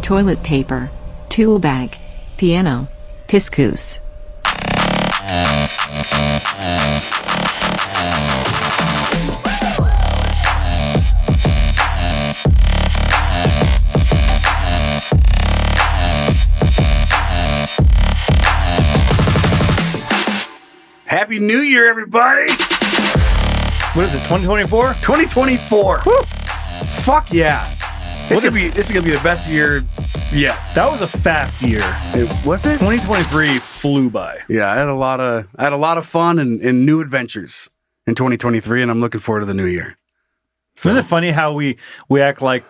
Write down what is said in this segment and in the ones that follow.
toilet paper, tool bag, piano, piscus. Happy New Year, everybody! What is it, 2024? 2024. Woo. Fuck yeah. This is gonna be the best year yet. That was a fast year. Was it? 2023 flew by. Yeah, I had a lot of fun and new adventures in 2023, and I'm looking forward to the new year. So, Isn't it funny how we act like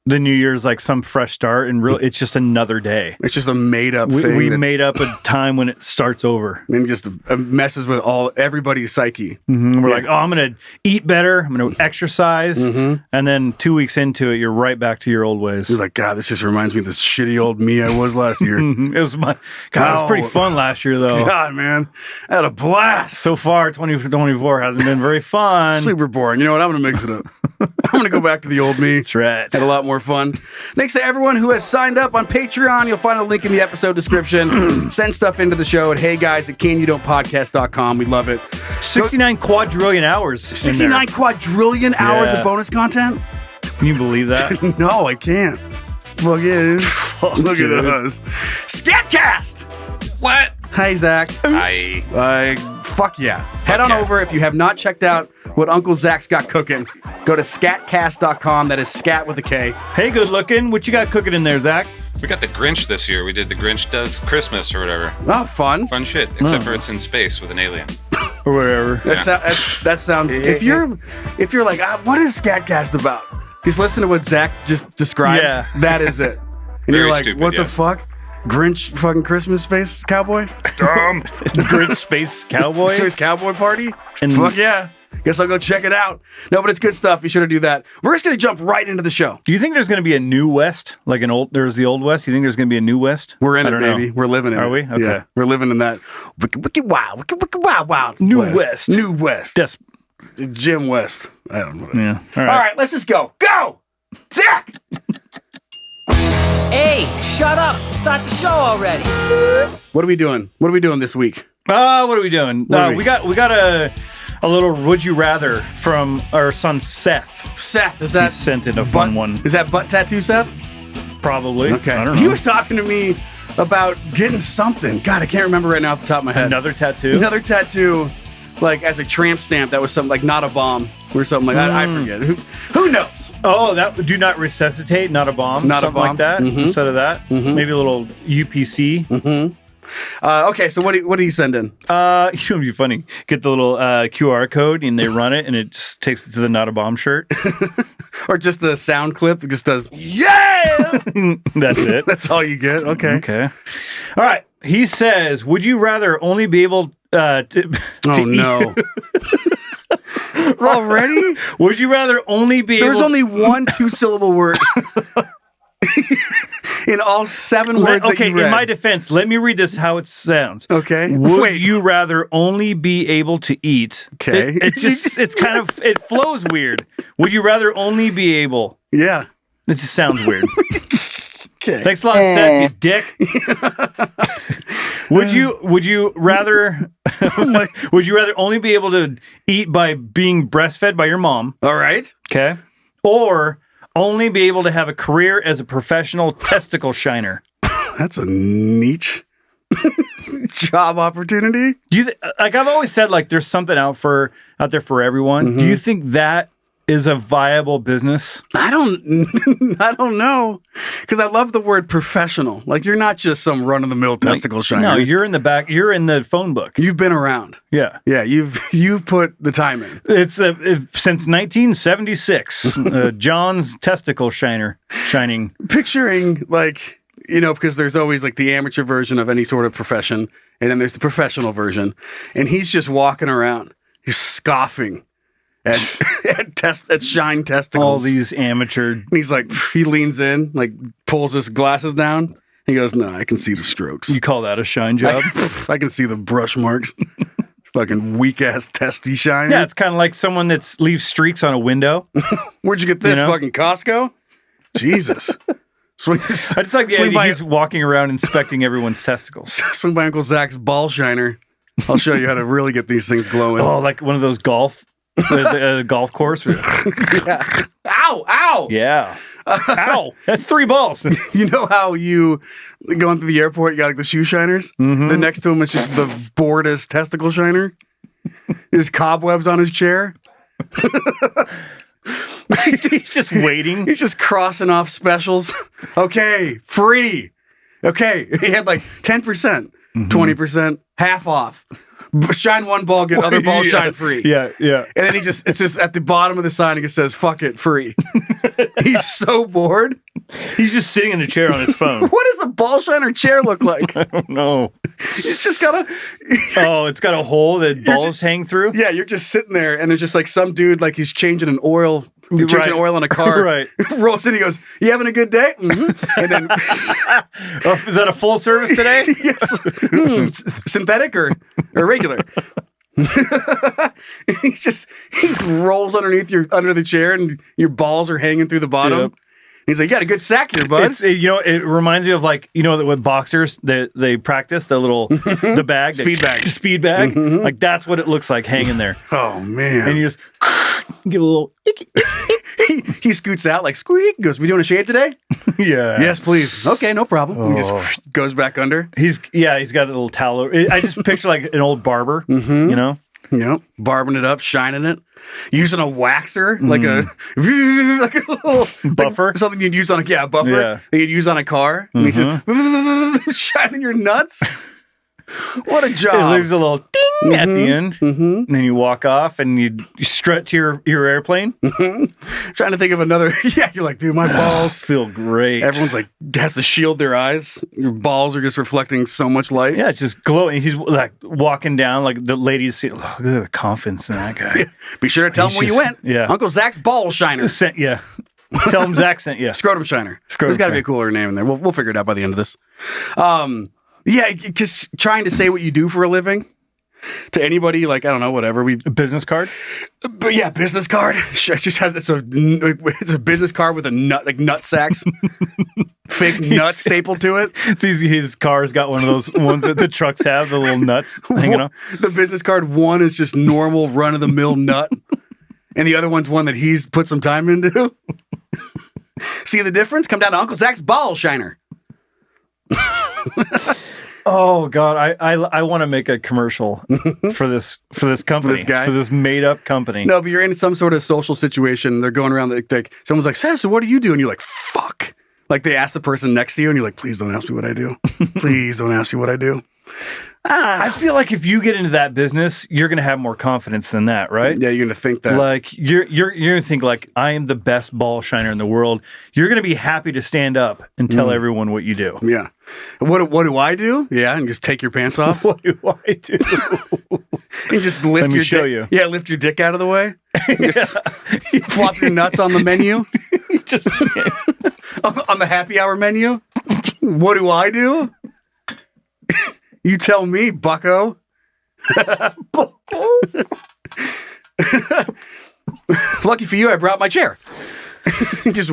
the New Year's like some fresh start, and really it's just another day. It's just a made up thing. We made up a time when it starts over. And just messes with everybody's psyche. Mm-hmm. We're like, oh, I'm going to eat better. I'm going to exercise. Mm-hmm. And then 2 weeks into it, you're right back to your old ways. You're like, God, this just reminds me of this shitty old me I was last year. It was it was pretty fun last year, though. God, man. I had a blast. So far, 2024 hasn't been very fun. Super boring. You know what? I'm going to mix it up. I'm going to go back to the old me. That's right. Had a lot more fun. Thanks to everyone who has signed up on Patreon. You'll find a link in the episode description. Send stuff into the show at heyguys@canyoudon'tpodcast.com. We love it. 69 quadrillion hours. 69 quadrillion hours of bonus content? Can you believe that? No, I can't. Fuck yeah. Look dude. at us. Scatcast! What? Hi, Zach. Hi. Fuck yeah. Head on over if you have not checked out what Uncle Zach's got cooking. Go to scatcast.com. That is scat with a K. Hey, good looking. What you got cooking in there, Zach? We got the Grinch this year. We did the Grinch Does Christmas or whatever. Oh, fun. Fun shit. Except for it's in space with an alien. Or whatever. That sounds... If you're like, what is Scatcast about? Just listen to what Zach just described. Yeah. That is it. And Very you're like, stupid, what yes. the fuck? Grinch fucking Christmas space cowboy? Dumb. The Grinch Space Cowboy? Space cowboy party? And fuck yeah. Guess I'll go check it out. No, but it's good stuff. Be sure to do that. We're just going to jump right into the show. Do you think there's going to be a new West? Like there's the old West? You think there's going to be a new West? We're in it, baby. We're living in it. Are we? Okay. Yeah, we're living in that wicked wild New West. New West. Jim West. I don't know. Yeah. All right, let's just go. Go! Zach! Hey, shut up. Start the show already. What are we doing? What are we doing this week? What are we doing? We got a little would you rather from our son Seth. Seth, is that... He sent in a fun one. Is that butt tattoo, Seth? Probably. Okay. I don't know. He was talking to me about getting something. God, I can't remember right now off the top of my head. Another tattoo? Like as a tramp stamp that was something like not a bomb or something like that. I forget. Who knows? Oh, that do not resuscitate, not a bomb. Not something a bomb. like that. Mm-hmm. Instead of that, maybe a little UPC. Mm-hmm. Okay, so what do you send in? It would be funny. Get the little QR code and they run it and it just takes it to the not a bomb shirt. Or just the sound clip that just does, yeah! That's it. That's all you get? Okay. All right. He says, would you rather only be able to no. Already? Would you rather only be There's only one 2-syllable word in all 7 words that you read. In my defense, let me read this how it sounds. Okay. Would you rather only be able to eat? Okay. It flows weird. Would you rather only be able? Yeah. It just sounds weird. Okay. Thanks a lot, Seth, you dick. Would you rather would you rather only be able to eat by being breastfed by your mom? All right. Okay. Or only be able to have a career as a professional testicle shiner? That's a niche job opportunity. Do you like I've always said like there's something out there for everyone. Mm-hmm. Do you think that is a viable business? I don't know. Because I love the word professional. Like you're not just some run-of-the-mill testicle shiner. No, you're in the back. You're in the phone book. You've been around. Yeah. Yeah, you've put the time in. It's since 1976. John's testicle shining. Picturing like, because there's always like the amateur version of any sort of profession. And then there's the professional version. And he's just walking around. He's scoffing at shine testicles. All these amateur. And he's like, he leans in, like pulls his glasses down. He goes, no, I can see the strokes. You call that a shine job? I can see the brush marks. Fucking weak ass testy shiner. Yeah, it's kind of like someone that leaves streaks on a window. Where'd you get this? Fucking Costco? Jesus. Swing, I just like the swing idea by, he's walking around inspecting everyone's testicles. swing by Uncle Zach's ball shiner. I'll show you how to really get these things glowing. Oh, like one of those golf course. Yeah. Ow! Ow! Yeah. Ow! That's 3 balls. You know how you going through the airport, you got like the shoe shiners? Mm-hmm. Then next to him is just the boredest testicle shiner. His cobwebs on his chair. He's just waiting. He's just crossing off specials. Okay, free. Okay, he had like 10%, 20%, half off. Shine one ball, get other ball shine free. Yeah, yeah. And then it's just at the bottom of the sign, it says, fuck it, free. He's so bored. He's just sitting in a chair on his phone. What does a ball shiner chair look like? I don't know. It's just got a... Oh, it's got a hole that balls hang through? Yeah, you're just sitting there, and there's just like some dude, like he's changing an oil... Changing oil in a car. Right. Rolls in, he goes, you having a good day? Mm-hmm. And then... Oh, is that a full service today? Yes. Synthetic or regular? he just rolls under the chair, and your balls are hanging through the bottom. Yep. He's like, you got a good sack here, bud. It reminds me of like, with boxers, they practice the bag. Speed bag. The speed bag. Mm-hmm. Like that's what it looks like hanging there. Oh, man. And you just give a little... he scoots out like, squeak, goes, we doing a shave today? Yeah. Yes, please. Okay, no problem. He just goes back under. He's got a little towel. I just picture like an old barber, Yep, barbing it up, shining it, using a waxer, like a little buffer, like something you'd use on a buffer that you'd use on a car. And he's just shining your nuts. What a job! It leaves a little ding at the end, and then you walk off and you strut to your airplane. Trying to think of another. Yeah, you're like, dude, my balls feel great. Everyone's like has to shield their eyes. Your balls are just reflecting so much light. Yeah, it's just glowing. He's like walking down, like the ladies see. Look at the confidence in that guy. Yeah. Be sure to tell him where you went. Yeah, Uncle Zach's ball shiner sent you. Tell him Zach sent you. Scrotum shiner. There's got to be a cooler name in there. We'll figure it out by the end of this. Yeah, just trying to say what you do for a living to anybody, like, I don't know, whatever. A business card? But yeah, business card. It just has, it's a business card with a nut sacks, fake nuts stapled to it. It's easy. His car's got one of those ones that the trucks have, the little nuts hanging off. The business card, one is just normal run-of-the-mill nut, and the other one's one that he's put some time into. See the difference? Come down to Uncle Zach's ball shiner. Oh God, I want to make a commercial for this company, this guy, for this made up company. No, but you're in some sort of social situation. They're going around like someone's like, so what do you do? And you're like, fuck. Like they ask the person next to you, and you're like, please don't ask me what I do. Please don't ask me what I do. I feel like if you get into that business, you're going to have more confidence than that, right? Yeah, you're going to think that. Like you're going to think like I am the best ball shiner in the world. You're going to be happy to stand up and tell everyone what you do. Yeah. What do I do? Yeah, and just take your pants off. What do I do? And just lift Let me your show dick. you. Yeah, lift your dick out of the way. Just flop your nuts on the menu. Just on the happy hour menu. What do I do? You tell me, bucko. Lucky for you, I brought my chair. Just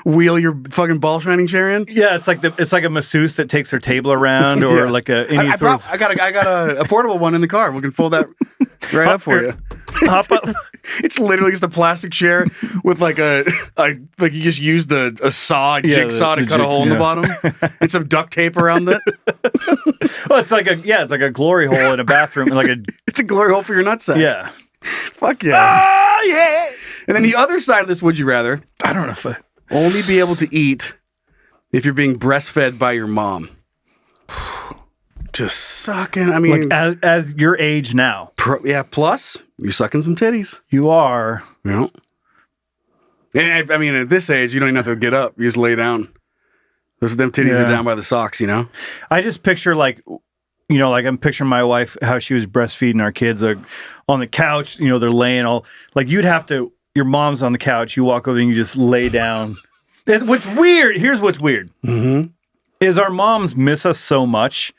wheel your fucking ball shining chair in. Yeah, it's like a masseuse that takes their table around, or like I got a portable one in the car. We can fold that right up for you. Hop up. It's literally just a plastic chair with like like you just used a jigsaw to cut a hole in the bottom and some duct tape around it. Well, it's like a glory hole in a bathroom, it's a glory hole for your nutsack. Yeah. Fuck yeah. Oh yeah. And then the other side of this, would you rather? I don't know if only be able to eat if you're being breastfed by your mom. Just sucking. I mean, like as your age now. Plus you're sucking some titties. You are. Yeah. And I mean, at this age, you don't even have to get up. You just lay down. Them titties are down by the socks, you know? I just picture like I'm picturing my wife, how she was breastfeeding our kids on the couch. They're laying all, like you'd have to, your mom's on the couch. You walk over and you just lay down. What's weird, here's what's weird, is our moms miss us so much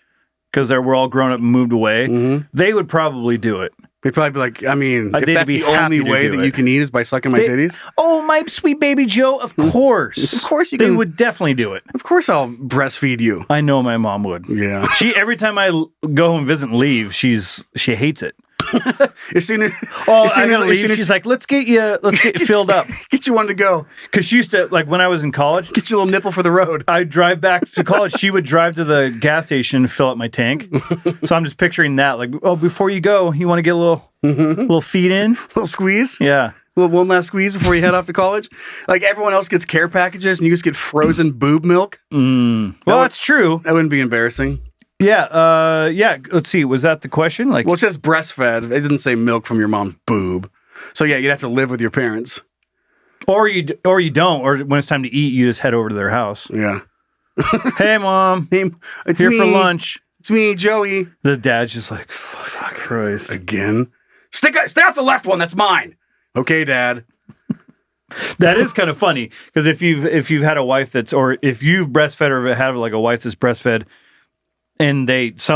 because we're all grown up and moved away. They would probably do it. They'd probably be like, I mean, if They'd that's be the only happy to way do that it. you can eat is by sucking my titties, Oh, my sweet baby Joe, of course. Of course you They can. would definitely do it. Of course I'll breastfeed you. I know my mom would. Yeah. She every time I go home and visit and leave, she hates it. As soon as, Oh, as soon I as, gotta leave. She's like, let's get you filled up. get you one to go. Because she used to, like, when I was in college, Get you a little nipple for the road. I'd drive back to college. She would drive to the gas station and fill up my tank. So I'm just picturing that. Like, oh, before you go, you want to get a little feed in? Little squeeze. Yeah. One last squeeze before you head off to college. Like everyone else gets care packages and you just get frozen boob milk. Well, that's true. That wouldn't be embarrassing. Yeah. Yeah. Let's see. Was that the question? Like, Well, it says breastfed. It didn't say milk from your mom's boob. So yeah, you'd have to live with your parents. or you don't. Or when it's time to eat, you just head over to their house. Yeah. Hey, mom. Hey, it's Here me. for lunch. It's me, Joey. The dad's just like, fuck Christ. Again. Stay off the left one. That's mine. Okay, Dad. That is kind of funny because if you've had a wife or if you've breastfed or had like a wife that's breastfed, and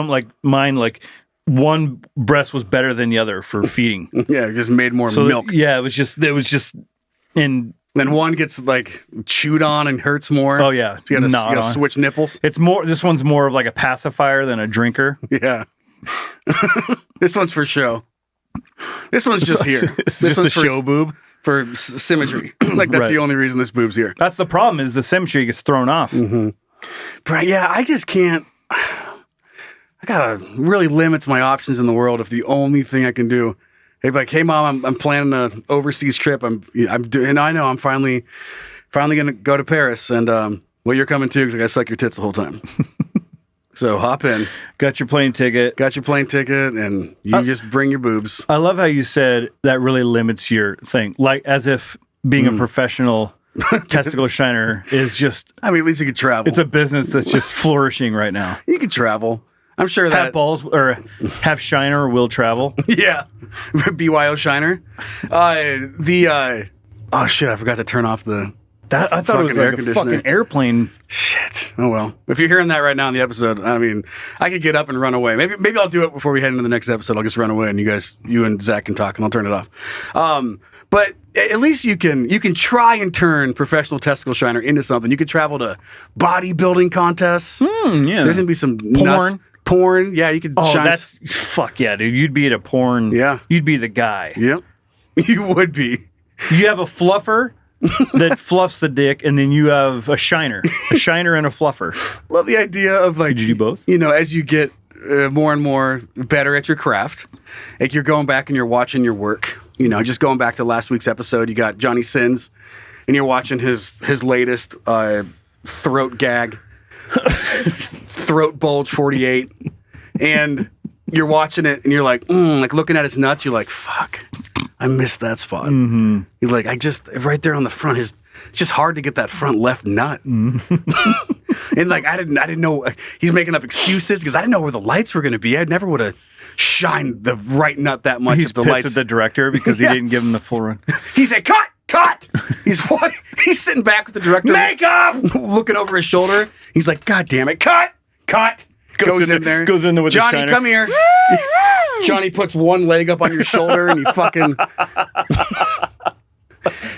like mine, like one breast was better than the other for feeding. Yeah, it just made more milk. Yeah, it was just, and Then one gets like chewed on and hurts more. oh yeah, So you gnawed gotta on. switch nipples. This one's more of like a pacifier than a drinker. Yeah. This one's for show. This one's just here. It's This just a one's show boob. for symmetry. Like that's Right. the only reason this boob's here. That's the problem, is the symmetry gets thrown off. But yeah, I just can't. I gotta really limits my options in the world if the only thing I can do. Hey, like, hey mom, I'm planning an overseas trip. I'm doing. And I know I'm finally gonna go to Paris, and well, you're coming too because I gotta suck your tits the whole time. So hop in. Got your plane ticket. Got your plane ticket, and you just bring your boobs. I love how you said that really limits your thing, like as if being a professional testicle shiner is just. I mean, at least you could travel. It's a business that's just flourishing right now. You could travel. I'm sure Have that. balls or have shiner will travel. Yeah. BYO Shiner. Oh shit, I forgot to turn off the That I thought it was Fucking air like a conditioner. fucking airplane. shit. Oh well. If you're hearing that right now in the episode, I mean, I could get up and run away. Maybe I'll do it before we head into the next episode. I'll just run away and you and Zach can talk and I'll turn it off. But at least you can try and turn professional testicle shiner into something. You could travel to bodybuilding contests. Yeah. There's gonna be some porn. Yeah, you could Oh, shine. that's fuck yeah, dude. You'd be at a porn. Yeah. You'd be the guy. Yep. You would be. You have a fluffer that fluffs the dick, and then you have a shiner and a fluffer. Love the idea of like. Could you do both? You know, as you get more and more better at your craft, like you're going back and you're watching your work. You know, just going back to last week's episode, you got Johnny Sins, and you're watching his latest throat gag, throat bulge 48, and you're watching it and you're like looking at his nuts. You're like, fuck, I missed that spot. Mm-hmm. You're like, I just right there on the front. It's just hard to get that front left nut. Mm-hmm. And like I didn't know he's making up excuses because I didn't know where the lights were going to be. I never would have shined the right nut that much. He's if the pissed lights. at the director because he didn't give him the full run. He said, "Cut!" He's what? He's sitting back with the director, Makeup! looking over his shoulder. He's like, "God damn it, cut!" Goes in there. Goes in there with the Johnny, shiner. come here. Johnny puts one leg up on your shoulder and you fucking.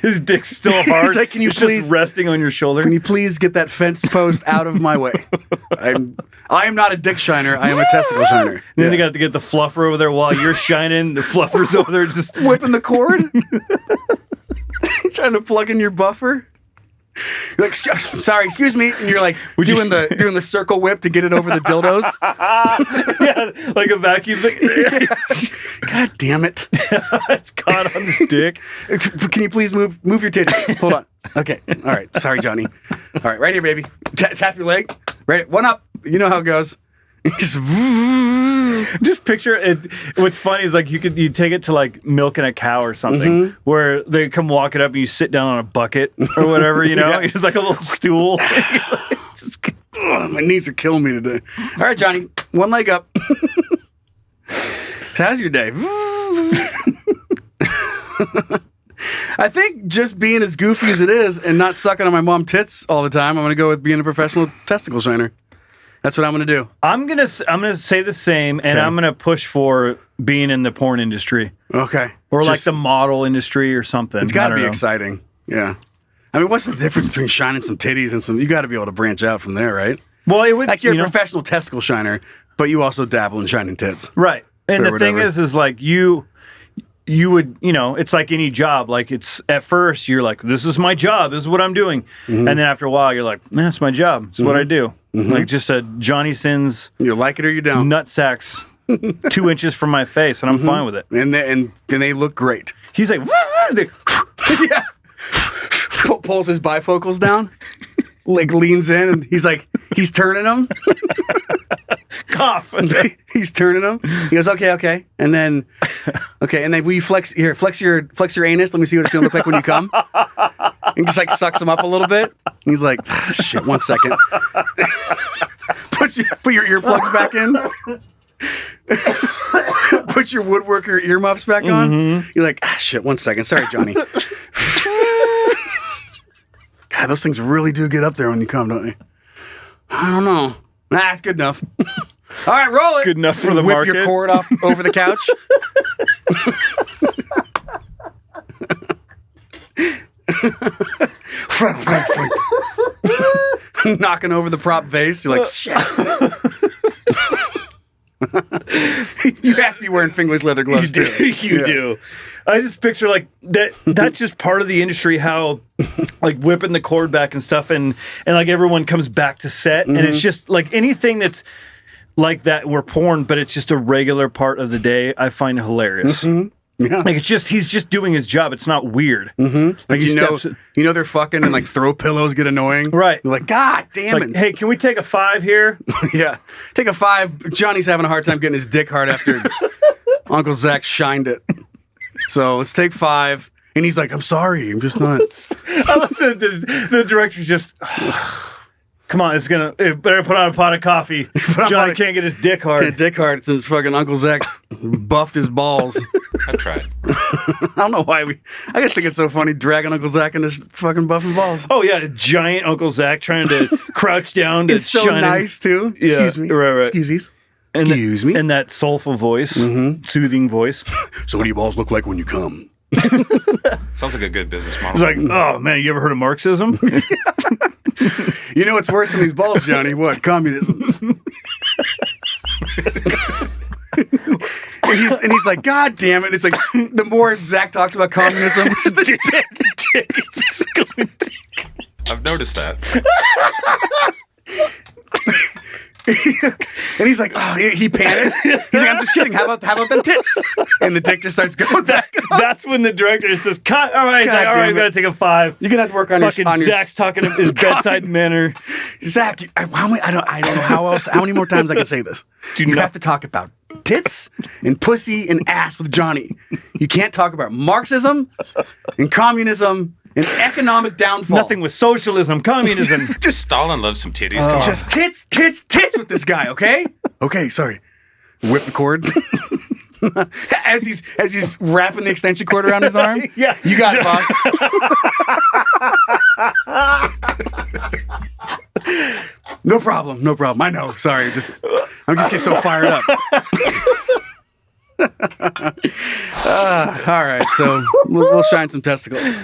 His dick's still hard. He's like, "Can you it's please- just resting on your shoulder?" Can you please get that fence post out of my way? I am not a dick shiner. I am a testicle shiner. And then Yeah. they got to get the fluffer over there while you're shining. The fluffer's over there just Whipping the cord, trying to plug in your buffer. You're like, sorry, excuse me, and you're like doing the circle whip to get it over the dildos. yeah, like a vacuum thing. God damn it! It's caught on his dick. Can you please move your titties? Hold on. Okay. All right. Sorry, Johnny. All right, right here, baby. Tap your leg. Right. One up. You know how it goes. Just picture it. What's funny is like you take it to like milking a cow or something, where they come walking up and you sit down on a bucket or whatever, you know. Yeah. It's like a little stool. Ugh, my knees are killing me today. All right, Johnny. One leg up. So how's your day? I think just being as goofy as it is and not sucking on my mom tits all the time, I'm going to go with being a professional testicle shiner. That's what I'm gonna do. I'm gonna say the same, and Okay. I'm gonna push for being in the porn industry Okay. or like Just- the model industry or something. It's got to I be don't know. exciting. Yeah. I mean, what's the difference between shining some titties and some? You got to be able to branch out from there, right? Well, it would Like you're you a know, professional testicle shiner, but you also dabble in shining tits. right. And Or the thing whatever. is like you would, it's like any job. Like it's at first you're like, this is my job. This is what I'm doing. Mm-hmm. And then after a while you're like, man, it's my job. It's what I do. Like just a Johnny Sins You like it or you don't. nut sacks 2 inches from my face, and I'm fine with it. And they look great. He's like, Yeah. Pulls his bifocals down, like leans in, and he's turning them. cough. He's turning them. He goes, okay, and then will you flex your anus? Let me see what it's gonna look like when you come. And just like sucks him up a little bit. And he's like, shit, 1 second. Put your earplugs back in. Put your woodworker earmuffs back on. You're like, shit, 1 second. Sorry, Johnny. God, those things really do get up there when you come, don't they? I don't know. Nah, it's good enough. All right, roll it. Good enough for the Whip market. your cord off over the couch. Knocking over the prop vase. You're like, shit. You have to be wearing fingerless leather gloves, You too. you Yeah. do. I just picture like that. That's just part of the industry. How like whipping the cord back and stuff, and like everyone comes back to set, and it's just like anything that's like that. We're porn, but it's just a regular part of the day. I find hilarious. Yeah. Like he's just doing his job. It's not weird. Like he you know steps- they're fucking and like throw pillows get annoying. Right. You're like, God damn Like, it. hey, can we take a 5 here? Yeah. Take a 5. Johnny's having a hard time getting his dick hard after Uncle Zach shined it. So let's take 5. And he's like, I'm sorry. I'm just not. I love that the director's just. Come on, it better put on a pot of coffee. Johnny can't get his dick hard. Get dick hard since fucking Uncle Zach buffed his balls. I tried. I don't know why I just think it's so funny dragging Uncle Zach in his fucking buffing balls. Oh yeah, giant Uncle Zach trying to crouch down to It's so shine in- nice too. Yeah, Excuse me. right. Excuse me. And that soulful voice, soothing voice. So what do your balls look like when you come? Sounds like a good business It's model. like, oh man, you ever heard of Marxism? You know what's worse than these balls, Johnny? What? Communism. and he's like, God damn it. It's like, the more Zach talks about communism, I've noticed that. and he's like, oh, he panics. He's like, I'm just kidding. How about them tits? And the dick just starts going back. That's when the director says, cut. All right, he's God like, all damn right, it. we gotta take a 5. You're gonna have to work on Fucking your Zach's talking in his bedside manner. Zach, I don't know how many more times I can say this. You have to talk about tits and pussy and ass with Johnny. You can't talk about Marxism and communism and economic downfall. Nothing with socialism, communism. Just Stalin loves some titties. Come on. Just tits with this guy, okay? Okay, sorry. Whip the cord. as he's wrapping the extension cord around his arm. Yeah. You got it, boss. No problem. I know. Sorry. I'm just getting so fired up. All right, so we'll shine some testicles.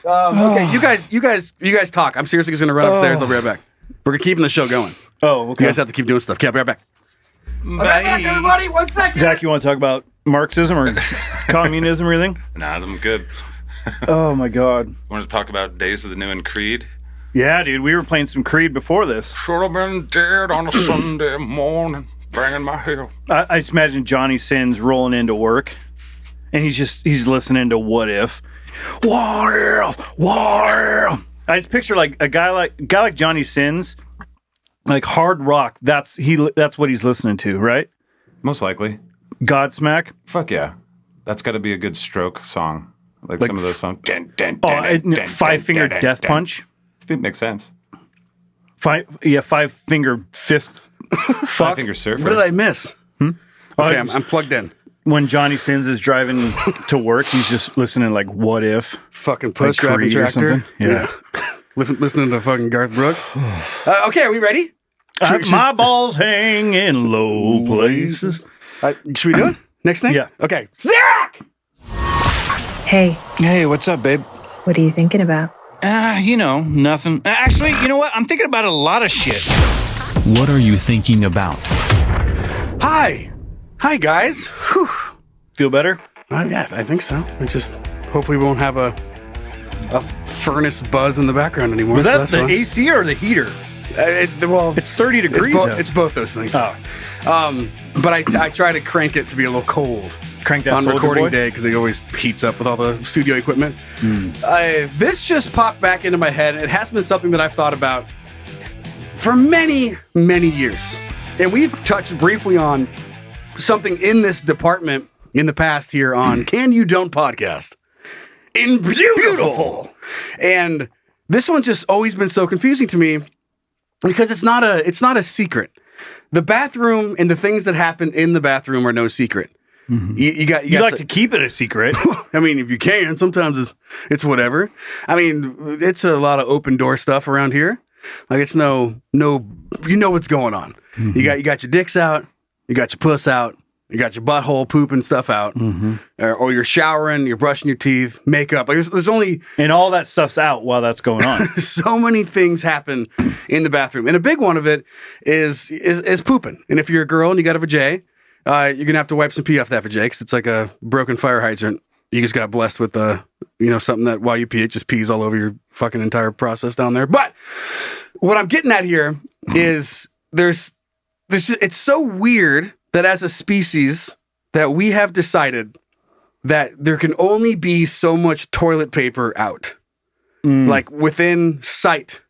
Okay, you guys talk. I'm seriously just gonna run upstairs. I'll be right back. We're keeping the show going. Oh, okay. You guys have to keep doing stuff. Okay, I'll be right back. Everybody, 1 second. Zach, you want to talk about Marxism or communism or anything? Nah, I'm good. Oh my God. Want to talk about Days of the New and Creed? Yeah, dude, we were playing some Creed before this. Should have been dead on a Sunday morning, banging my heel. I just imagine Johnny Sins rolling into work, and he's listening to What If. What if? I just picture like a guy like Johnny Sins, like hard rock. That's what he's listening to, right? Most likely. Godsmack. Fuck yeah. That's got to be a good stroke song. Like some of those songs. Five Finger Death Punch. It makes sense. Five finger fist. Five Finger Surfer. What did I miss? Okay, I'm plugged in. When Johnny Sins is driving to work, he's just listening like What If. Fucking post driving Creed or tractor. something? Yeah. Listening to fucking Garth Brooks. Okay, are we ready? My balls hang in low places. Should we do it? Next thing? Yeah. Okay. Zach! Hey, Hey, what's up, babe? what are you thinking about? Nothing. Actually, you know what? I'm thinking about a lot of shit. What are you thinking about? Hi, guys. Whew. Feel better? Yeah, I think so. I just hopefully we won't have a furnace buzz in the background anymore. Was so that that's the fine. AC or the heater? Well, It's 30 degrees out. It's both those things. Oh. But I try to crank it to be a little cold Crank that on Soldier recording Boy? day because it always heats up with all the studio equipment. This just popped back into my head. It has been something that I've thought about for many, many years. And we've touched briefly on something in this department in the past here on Can You Don't Podcast. In Beautiful. And this one's just always been so confusing to me because it's not a secret. The bathroom and the things that happen in the bathroom are no secret. You like to keep it a secret. I mean, if you can, sometimes it's whatever. I mean, it's a lot of open door stuff around here. Like it's no, you know what's going on. You got your dicks out, you got your puss out, you got your butthole pooping stuff out, or you're showering, you're brushing your teeth, makeup. Like there's only And all that stuff's out while that's going on. so many things happen in the bathroom, and a big one of it is pooping. And if you're a girl and you got a vajay, you're gonna have to wipe some pee off that vajay because it's like a broken fire hydrant. You just got blessed with something that while you pee, it just pees all over your fucking entire process down there. But what I'm getting at here is it's so weird that as a species that we have decided that there can only be so much toilet paper out, like within sight.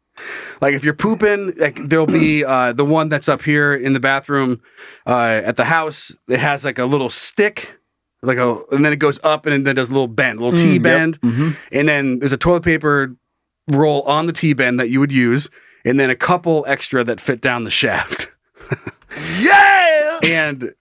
Like if you're pooping, like there'll be the one that's up here in the bathroom at the house. It has like a little stick, and then it goes up and then does a little bend, a little T bend, and then there's a toilet paper roll on the T bend that you would use, and then a couple extra that fit down the shaft. Yeah, and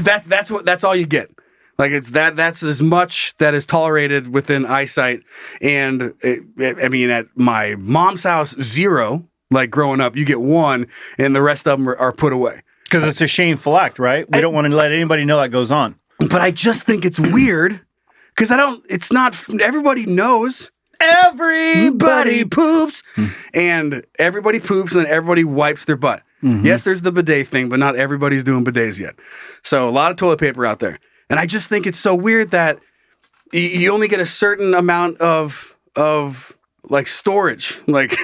that's all you get. Like that's as much that is tolerated within eyesight. And I mean, at my mom's house, 0. Like growing up, you get 1, and the rest of them are put away Because it's a shameful act, right? We don't want to let anybody know that goes on. But I just think it's weird because it's not. Everybody knows. Everybody Poops, and everybody poops, and then everybody wipes their butt. Yes, there's the bidet thing, but not everybody's doing bidets yet. So a lot of toilet paper out there. And I just think it's so weird that you only get a certain amount of like storage, like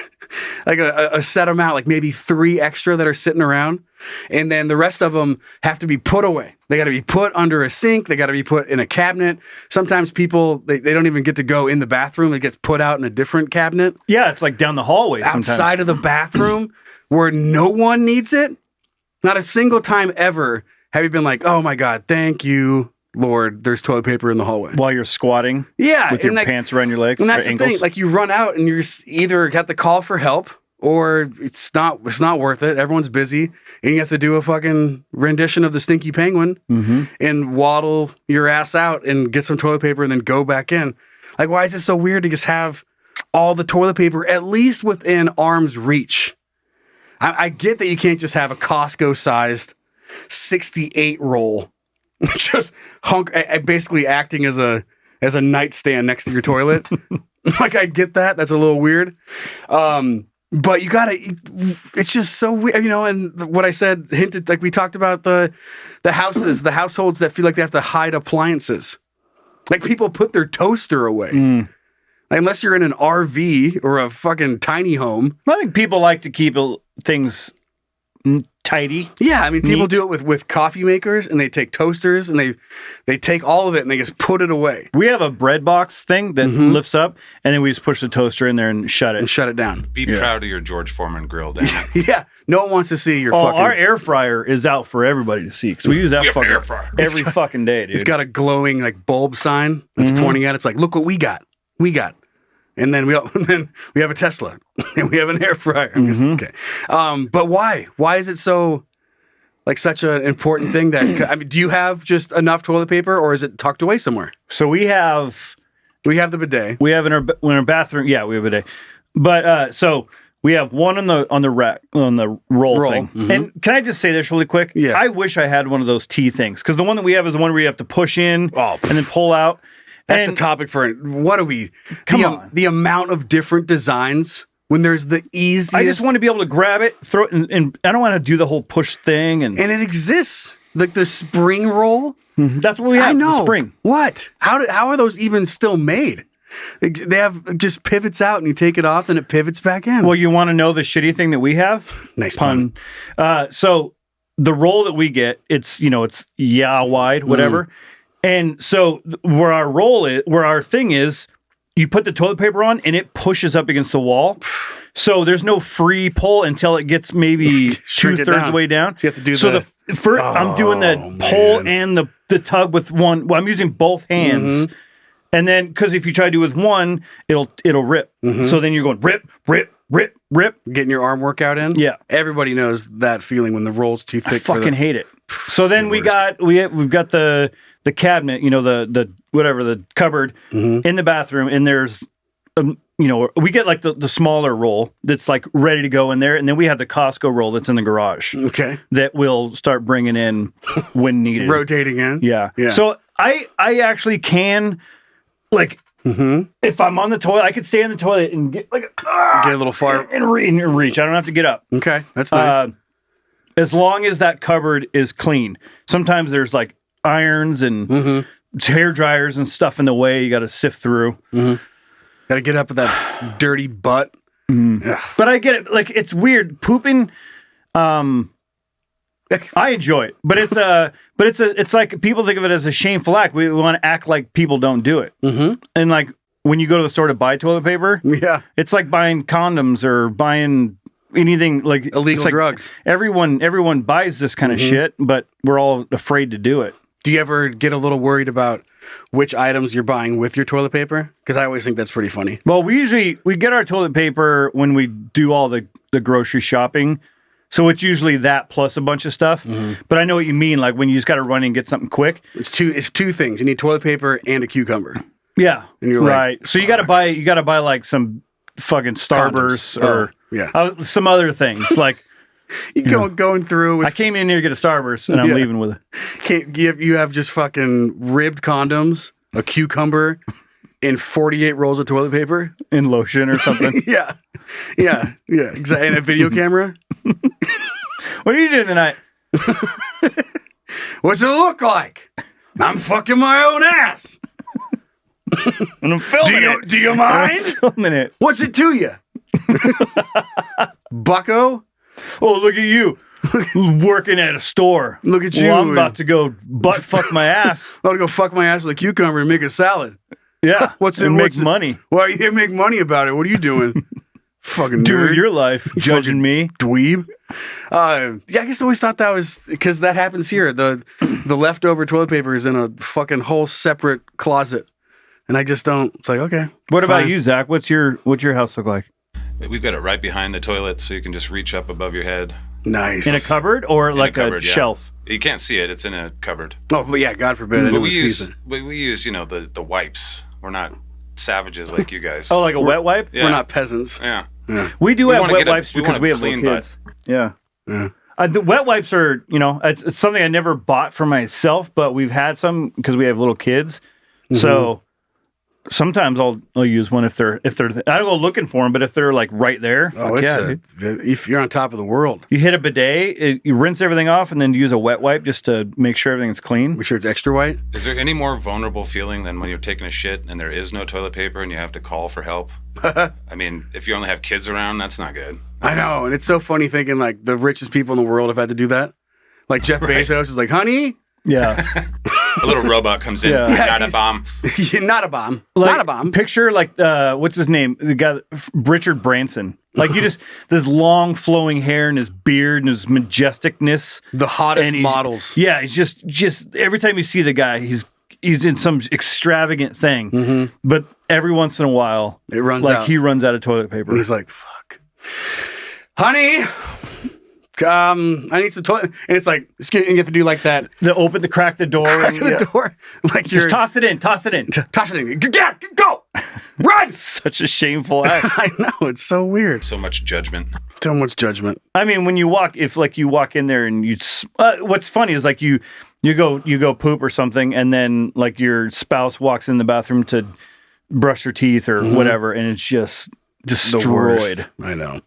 a set amount, like maybe 3 extra that are sitting around. And then the rest of them have to be put away. They got to be put under a sink. They got to be put in a cabinet. Sometimes people, they don't even get to go in the bathroom. It gets put out in a different cabinet. Yeah, it's like down the hallway sometimes. Outside of the bathroom where no one needs it. Not a single time ever have you been like, oh my God, thank you, Lord, there's toilet paper in the hallway. While you're squatting. Yeah. With your pants around your legs. And that's the ankles. thing. Like you run out and you're either got the call for help or it's not worth it. Everyone's busy and you have to do a fucking rendition of the Stinky Penguin and waddle your ass out and get some toilet paper and then go back in. Like, why is it so weird to just have all the toilet paper at least within arm's reach? I get that you can't just have a Costco-sized 68 roll, just basically acting as a nightstand next to your toilet. Like, I get that. That's a little weird. But you gotta, it's just so weird, and what I said hinted, like we talked about the households that feel like they have to hide appliances. Like people put their toaster away. Like, unless you're in an RV or a fucking tiny home. I think people like to keep things tidy. Yeah, I mean, people do it with coffee makers, and they take toasters, and they take all of it, and they just put it away. We have a bread box thing that lifts up, and then we just push the toaster in there and shut it down. Be proud of your George Foreman grill, Dan. Yeah, no one wants to see your fucking... Our air fryer is out for everybody to see, because we use that fucking every fucking day, dude. It's got a glowing like bulb sign that's pointing at it. It's like, look what we got. And then we have a Tesla and we have an air fryer. Okay. But why? Why is it so like such an important thing that, I mean, do you have just enough toilet paper or is it tucked away somewhere? So we have the bidet. We have in our bathroom. Yeah, we have a bidet. But so We have one on the rack on the roll thing. Mm-hmm. And can I just say this really quick? Yeah. I wish I had one of those T things because the one that we have is the one where you have to push in and then pull out. That's and the topic for what do we? Come on. The amount of different designs when there's the easiest. I just want to be able to grab it, throw it, and I don't want to do the whole push thing. And it exists, like the spring roll. That's what we have. I know. The spring. What? How are those even still made? They have just pivots out and you take it off and it pivots back in. Well, you want to know the shitty thing that we have? Nice pun. So the roll that we get, it's wide, whatever. And so where our thing is, you put the toilet paper on and it pushes up against the wall. So there's no free pull until it gets maybe 2/3 of the way down. So you have to do I'm doing the pull and the tug with one. Well, I'm using both hands. Mm-hmm. And then, because if you try to do with one, it'll rip. Mm-hmm. So then you're going rip, rip, rip, rip. Getting your arm workout in. Yeah, everybody knows that feeling when the roll's too thick. I fucking hate it. So then we've got the cabinet, the cupboard in the bathroom, and there's we get like the smaller roll that's like ready to go in there, and then we have the Costco roll that's in the garage. Okay, that we'll start bringing in when needed, rotating in. Yeah. So I actually can. Like, if I'm on the toilet, I could stay on the toilet and get like get a little far and reach. I don't have to get up. Okay, that's nice. As long as that cupboard is clean. Sometimes there's like irons and hair dryers and stuff in the way you got to sift through. Got to get up with that dirty butt. But I get it. Like, it's weird pooping. I enjoy it, but it's like people think of it as a shameful act. We want to act like people don't do it. And like when you go to the store to buy toilet paper, it's like buying condoms or buying anything like illegal drugs. Everyone buys this kind of shit, but we're all afraid to do it. Do you ever get a little worried about which items you're buying with your toilet paper? Because I always think that's pretty funny. Well, we get our toilet paper when we do all the grocery shopping. So it's usually that plus a bunch of stuff. But I know what you mean. Like when you just got to run and get something quick. It's two things. You need toilet paper and a cucumber. Yeah. And you're right. Like, so you got to buy like some fucking Starburst or some other things. Like you going through. I came in here to get a Starburst and I'm leaving with it. You have just fucking ribbed condoms, a cucumber, and 48 rolls of toilet paper and lotion or something. Yeah, exactly. And a video camera. What are you doing tonight? What's it look like? I'm fucking my own ass. And I'm filming it. Do you mind? I'm filming it. What's it to you? Bucko? Oh, look at you. Working at a store. Look at you. Well, I'm about to go butt fuck my ass. I'm about to go fuck my ass with a cucumber and make a salad. Yeah. Make money. Why are you here to make money about it? What are you doing? Fucking doing nerd. your life, judging me, dweeb. I guess I always thought that was because that happens here. The leftover toilet paper is in a fucking whole separate closet, and I just don't. It's like, okay. What about you, Zach? What's your house look like? We've got it right behind the toilet, so you can just reach up above your head. Nice. In a cupboard or like a shelf? You can't see it. It's in a cupboard. Oh yeah, God forbid. But we use the wipes. We're not savages like you guys. Oh, like a wet wipe? Yeah. We're not peasants. Yeah. We do have wet wipes because we have clean little kids. Yeah. The wet wipes are, it's something I never bought for myself, but we've had some because we have little kids. So sometimes I'll use one if they're I don't go looking for them, but if they're like right there, if you're on top of the world. You hit a bidet, you rinse everything off, and then use a wet wipe just to make sure everything's clean. Make sure it's extra white. Is there any more vulnerable feeling than when you're taking a shit and there is no toilet paper and you have to call for help? I mean, if you only have kids around, that's not good. I know, and it's so funny thinking like the richest people in the world have had to do that. Like Jeff Bezos is like, honey. Yeah. A little robot comes in. Not a bomb. Not a bomb. Like, not a bomb. Picture like what's his name? The guy Richard Branson. Like you just this long flowing hair and his beard and his majesticness. The hottest models. Yeah, he's just every time you see the guy, he's in some extravagant thing. But every once in a while, it runs out. He runs out of toilet paper. And he's like, "Fuck, honey." I need some toilet, and it's like you have to do like that. Crack the door, Like just toss it in, toss it in. Yeah, go. Run! Such a shameful act. I know, it's so weird. So much judgment. So much judgment. I mean, when you walk, if like you walk in there and what's funny is like you go poop or something, and then like your spouse walks in the bathroom to brush her teeth or whatever, and it's just destroyed. I know.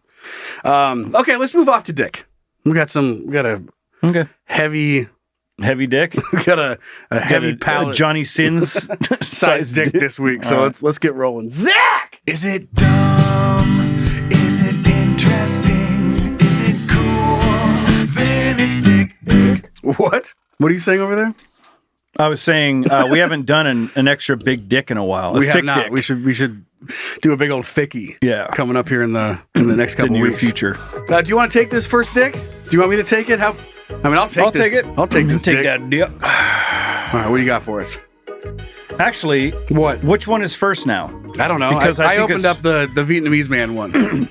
Okay, let's move off to Dick. We got a heavy dick. We got a heavy palate. Johnny Sins size dick this week. So let's get rolling. Zach! Is it dumb? Is it interesting? Is it cool? Then it's Dick. What? What are you saying over there? I was saying we haven't done an extra big dick in a while. We have not. Dick. We should do a big old thickie. Yeah, coming up here in the next couple near weeks. Future. Do you want to take this first dick? Do you want me to take it? I'll take this. Take it. I'll take this. Take dick. that dick. All right, what do you got for us? Actually, what? Which one is first now? I don't know. Because I opened up the Vietnamese man one,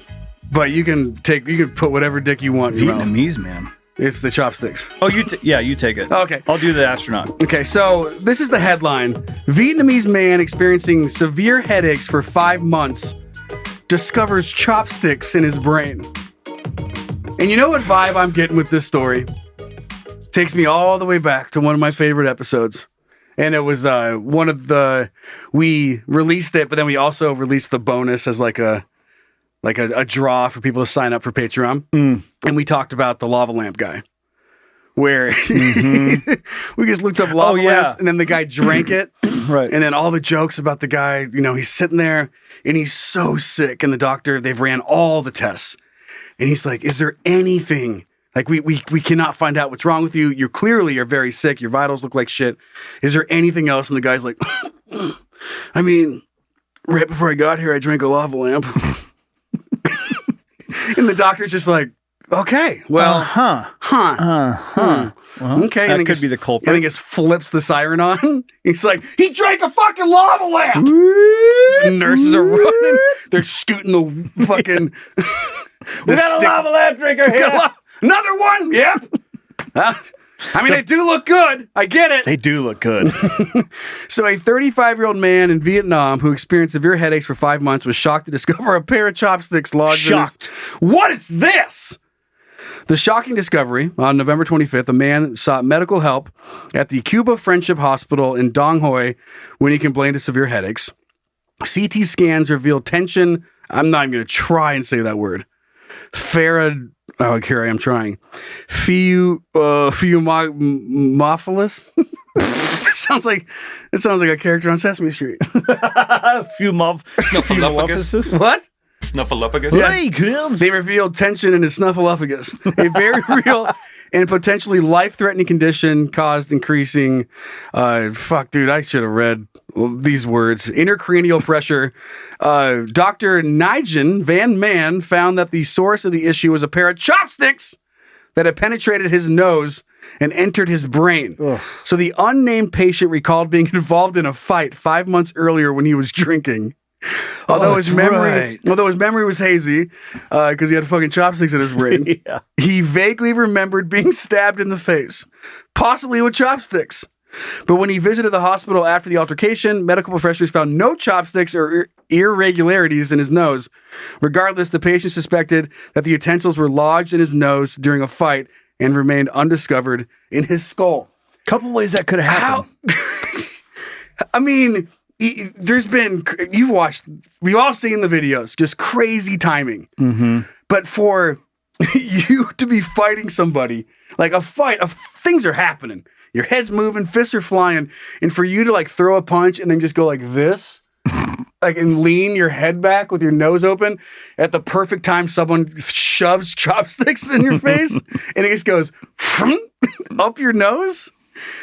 but you can put whatever dick you want. Vietnamese man. It's the chopsticks. Oh, you take it. Okay. I'll do the astronaut. Okay, so this is the headline. Vietnamese man experiencing severe headaches for 5 months discovers chopsticks in his brain. And you know what vibe I'm getting with this story? Takes me all the way back to one of my favorite episodes. And it was we released it, but then we also released the bonus as like a draw for people to sign up for Patreon. And we talked about the lava lamp guy, where we just looked up lava lamps, and then the guy drank it. Right. And then all the jokes about the guy, he's sitting there and he's so sick, and the doctor, they've ran all the tests. And he's like, is there anything, like we cannot find out what's wrong with you. You clearly are very sick. Your vitals look like shit. Is there anything else? And the guy's like, I mean, right before I got here, I drank a lava lamp. And the doctor's just like, okay, well, Well, okay. That and could be the culprit. And he just flips the siren on. He's like, he drank a fucking lava lamp. The nurses are running. They're scooting the fucking. We got a lava lamp drinker here. Another one? Yep. I mean, they do look good. I get it. They do look good. So a 35-year-old man in Vietnam who experienced severe headaches for 5 months was shocked to discover a pair of chopsticks lodged in his... What is this? The shocking discovery, on November 25th, a man sought medical help at the Cuba Friendship Hospital in Dong Hoi when he complained of severe headaches. CT scans revealed tension... I'm not even going to try and say that word. Oh, here I am trying. Pheumophilis? It sounds like a character on Sesame Street. Snuffleupagus. What? Snuffleupagus? Yeah. Hey, kids. They revealed tension in his snuffleupagus, a very real and potentially life-threatening condition caused increasing, dude, I should have read these words, intracranial pressure. Dr. Nigel Van Man found that the source of the issue was a pair of chopsticks that had penetrated his nose and entered his brain. Ugh. So the unnamed patient recalled being involved in a fight 5 months earlier when he was drinking. Although his memory was hazy, because he had fucking chopsticks in his brain, he vaguely remembered being stabbed in the face, possibly with chopsticks. But when he visited the hospital after the altercation, medical professionals found no chopsticks or irregularities in his nose. Regardless, the patient suspected that the utensils were lodged in his nose during a fight and remained undiscovered in his skull. Couple ways that could have happened. I mean... we've all seen the videos, just crazy timing. Mm-hmm. But for you to be fighting somebody, like a fight, things are happening. Your head's moving, fists are flying. And for you to like throw a punch and then just go like this, like and lean your head back with your nose open at the perfect time someone shoves chopsticks in your face and it just goes up your nose.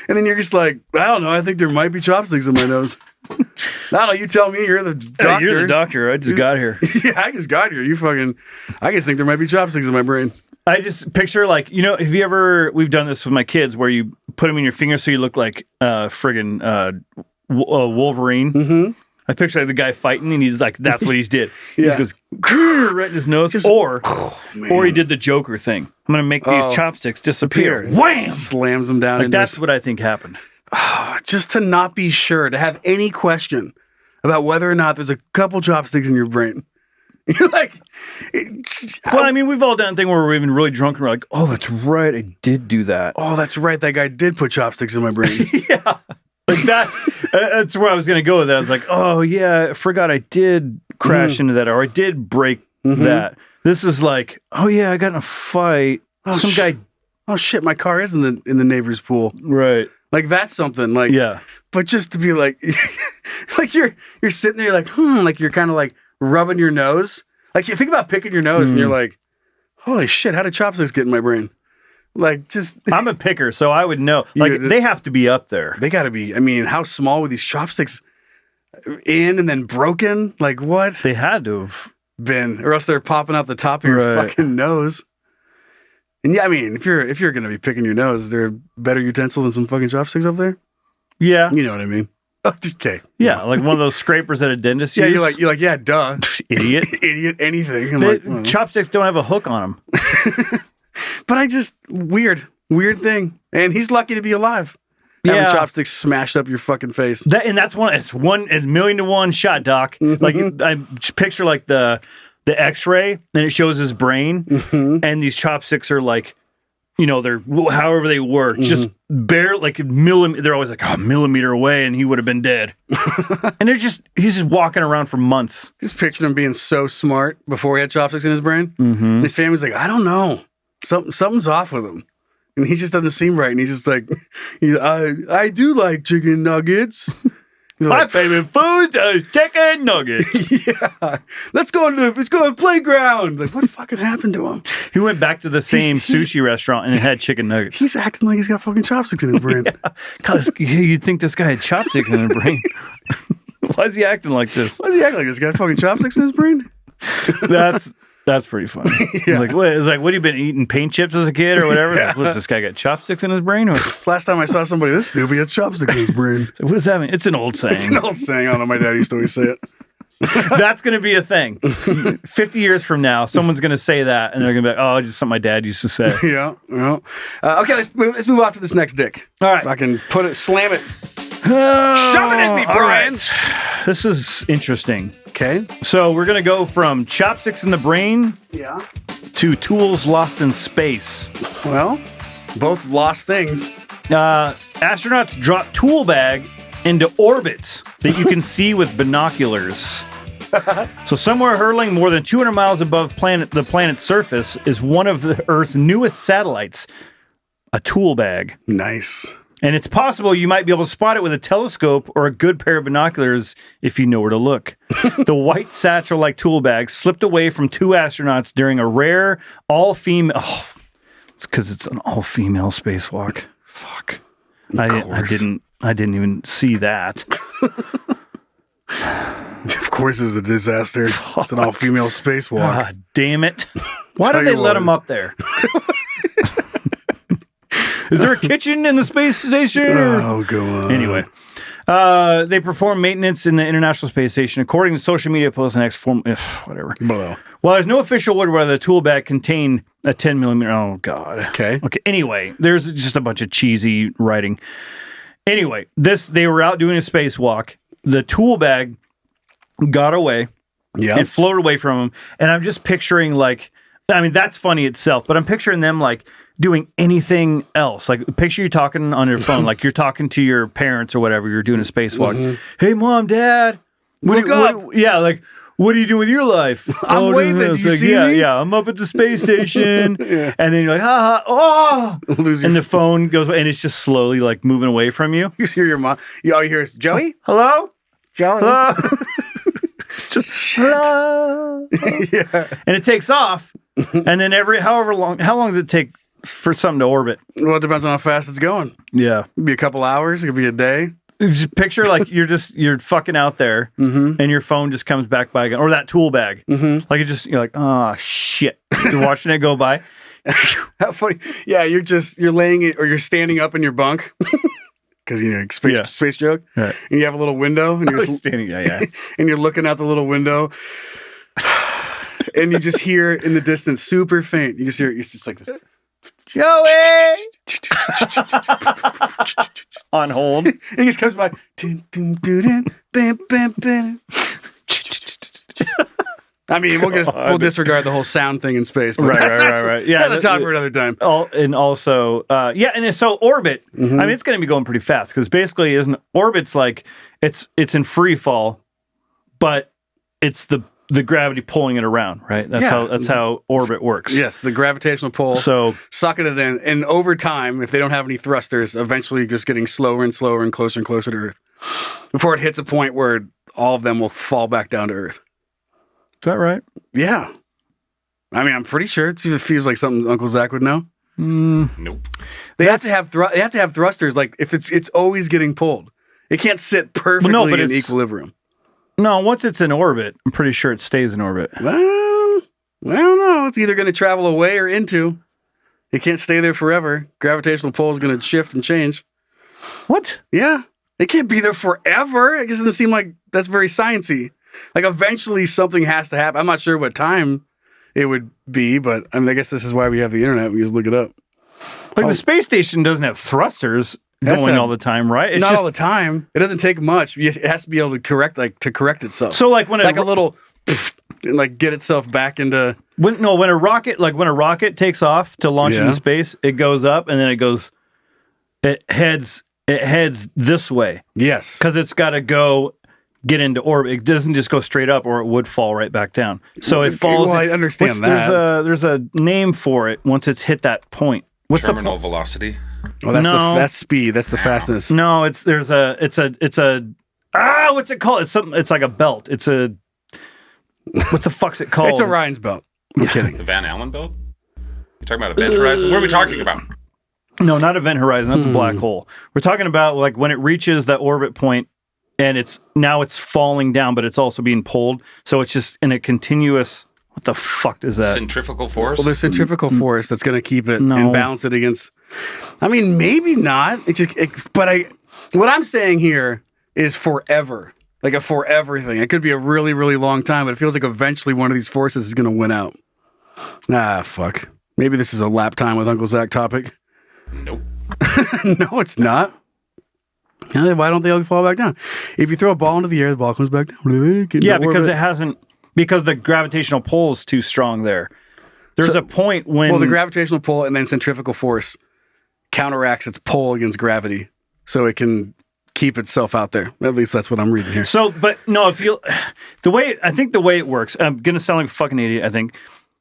And then you're just like, I don't know, I think there might be chopsticks in my nose. I don't know, you tell me, you're the doctor. Hey, you're the doctor, I just got here. Yeah, I just got here. I just think there might be chopsticks in my brain. I just picture we've done this with my kids where you put them in your finger so you look like Wolverine. Mm-hmm. I picture the guy fighting and he's like, that's what he did. He just goes right in his nose. Or he did the Joker thing. I'm going to make these chopsticks disappear. Wham! Slams them down. That's what I think happened. Just to not be sure, to have any question about whether or not there's a couple chopsticks in your brain. You're like, well, I mean, we've all done a thing where we're even really drunk and we're like, oh, that's right, I did do that. oh, that's right, that guy did put chopsticks in my brain. Yeah. Like that, that's where I was going to go with that. I was like, oh, yeah, I forgot I did crash into that, or I did break that. This is like, oh, yeah, I got in a fight. Some guy. Oh, shit, my car is in the neighbor's pool. Right. Like, that's something. Like, yeah. But just to be like, like you're sitting there, you're like, like you're kind of like rubbing your nose. Like, you think about picking your nose and you're like, holy shit, how did chopsticks get in my brain? Like, just. I'm a picker, so I would know. Like, they have to be up there. They got to be. I mean, how small were these chopsticks in and then broken? Like, what? They had to have been, or else they're popping out the top of your fucking nose. And yeah, I mean, if you're going to be picking your nose, is there a better utensil than some fucking chopsticks up there? Yeah. You know what I mean? Okay. Yeah, like one of those scrapers that a dentist yeah, uses. you're like, yeah, duh. Idiot. Idiot, anything. Chopsticks don't have a hook on them. But weird thing. And he's lucky to be alive. Having chopsticks smashed up your fucking face. It's 1,000,000 to 1 shot, Doc. Like, I picture like the X-ray, and it shows his brain, and these chopsticks are like, you know, they're however they work, just barely like they're always like a millimeter away, and he would have been dead. And he's just walking around for months. Just picture him being so smart before he had chopsticks in his brain. And his family's like, I don't know, something's off with him, and he just doesn't seem right. And he's just like, I do like chicken nuggets. My favorite food is chicken nuggets. Yeah. Let's go to the playground. Like, what fucking happened to him? He went back to the same sushi restaurant and it had chicken nuggets. He's acting like he's got fucking chopsticks in his brain. Yeah. God, you'd think this guy had chopsticks in his brain. Why is he acting like this? Why is he acting like this? Got fucking chopsticks in his brain? That's pretty funny. Yeah. Like, what? It's like, what, have you been eating paint chips as a kid or whatever? Yeah. Like, what's this guy got chopsticks in his brain? Or? Last time I saw somebody this stupid, he had chopsticks in his brain. So what does that mean? It's an old saying. It's an old saying. I don't know. My dad used to always say it. That's going to be a thing. 50 years from now, someone's going to say that, and they're going to be like, oh, just something my dad used to say. Yeah. Well, okay, let's move on to this next dick. All right. Fucking slam it. Shove it in me, Brian. Right. This is interesting. Okay. So we're going to go from chopsticks in the brain to tools lost in space. Well, both lost things. Astronauts drop tool bag into orbit that you can see with binoculars. So somewhere hurtling more than 200 miles above the planet's surface is one of the Earth's newest satellites, a tool bag. Nice. And it's possible you might be able to spot it with a telescope or a good pair of binoculars if you know where to look. The white satchel-like tool bag slipped away from 2 astronauts during a rare all-female... Oh, it's because it's an all-female spacewalk. Fuck. I didn't even see that. Of course it's a disaster. It's an all-female spacewalk. God damn it. Why did they let them up there? Is there a kitchen in the space station? Oh, go on. Anyway, they perform maintenance in the International Space Station, according to social media posts and whatever. Below. Well, there's no official word whether the tool bag contained a 10 millimeter. Oh, God. Okay. Anyway, there's just a bunch of cheesy writing. Anyway, they were out doing a spacewalk. The tool bag got away and floated away from them. And I'm just picturing that's funny itself, but I'm picturing them doing anything else. Like, picture you talking on your phone, like you're talking to your parents or whatever. You're doing a spacewalk. Hey, Mom, Dad, look up. What are you doing with your life? I'm waving. Do you see me? Yeah, I'm up at the space station. And then you're like, ha, ha, oh. And the phone goes, and it's just slowly moving away from you. You hear your mom. All you hear is, Joey? Hello? Joey? Hello? Just, hello? Yeah. And it takes off. And then how long does it take for something to orbit? Well, it depends on how fast it's going. Yeah. It could be a couple hours. It could be a day. Just picture you're fucking out there and your phone just comes back by again, or that tool bag. You're like, oh shit. You're watching it go by. How funny. Yeah, you're laying it, or you're standing up in your bunk. Because, space joke. Right. And you have a little window. And you're standing, and you're looking out the little window. And you just hear in the distance, super faint. You just hear it's just like this. Joey! On hold. He just comes by. Dun, dun, dun, dun, bam, bam, bam. I mean, we'll disregard the whole sound thing in space. But Right. Yeah, that's a topic for another time. And also, and so orbit. I mean, it's going to be going pretty fast because basically, orbit's like it's in free fall, but it's the gravity pulling it around, right? That's how orbit works. Yes, the gravitational pull. So sucking it in, and over time, if they don't have any thrusters, eventually just getting slower and slower and closer to Earth before it hits a point where all of them will fall back down to Earth. Is that right? Yeah. I mean, I'm pretty sure it feels like something Uncle Zach would know. Nope. They have to have thrusters. Like if it's always getting pulled, it can't sit perfectly in equilibrium. No, once it's in orbit, I'm pretty sure it stays in orbit. Well, I don't know. It's either going to travel away or into. It can't stay there forever. Gravitational pull is going to shift and change. What? Yeah. It can't be there forever. I guess it doesn't seem like that's very sciencey. Like eventually something has to happen. I'm not sure what time it would be, but I mean, I guess this is why we have the internet. We just look it up. Like the space station doesn't have thrusters going all the time, right? It's not just all the time. It doesn't take much. It has to be able to correct itself. So like when a little and like get itself back into when a rocket takes off to launch into space, it goes up and then it heads this way. Yes. Because it's got to get into orbit. It doesn't just go straight up or it would fall right back down. So it falls. Well, I understand that. There's a name for it once it's hit that point. What's terminal velocity? Oh, that's speed. That's the fastness. No, it's what's it called? It's like a belt. What the fuck's it called? It's Orion's belt. I'm kidding. The Van Allen belt? You're talking about Event Horizon? What are we talking about? No, not Event Horizon. That's a black hole. We're talking about like when it reaches that orbit point and it's falling down, but it's also being pulled. So it's just in a continuous. What the fuck is that? Centrifugal force? Well, there's centrifugal force that's going to keep it and balance it against. I mean, maybe not. What I'm saying here is forever, like a forever thing. It could be a really, really long time, but it feels like eventually one of these forces is going to win out. Ah, fuck. Maybe this is a lap time with Uncle Zach topic. Nope. No, it's not. Why don't they all fall back down? If you throw a ball into the air, the ball comes back down. Yeah, because it hasn't. Because the gravitational pull is too strong there. There's a point when... Well, the gravitational pull and then centrifugal force counteracts its pull against gravity. So it can keep itself out there. At least that's what I'm reading here. So, but no, the way it works, I'm going to sound like a fucking idiot, I think.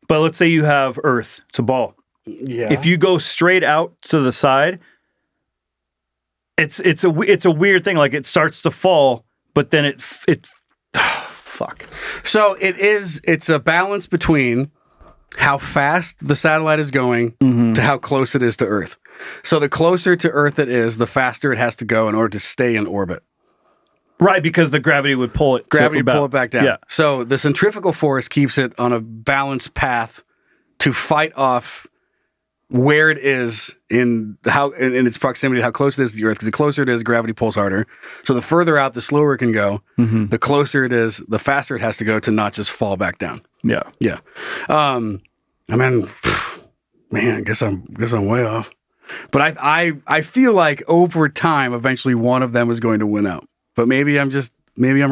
But let's say you have Earth. It's a ball. Yeah. If you go straight out to the side, it's a weird thing. Like it starts to fall, but then it fuck. So it's a balance between how fast the satellite is going to how close it is to Earth. So the closer to Earth it is, the faster it has to go in order to stay in orbit. Right, because the gravity would pull it. Pull it back down. Yeah. So the centrifugal force keeps it on a balanced path to fight off where it is in its proximity, how close it is to the Earth. Because the closer it is, gravity pulls harder. So the further out, the slower it can go. The closer it is, the faster it has to go to not just fall back down. Yeah. Yeah. I mean, man, I guess I'm way off. But I feel like over time, eventually one of them is going to win out. But maybe I'm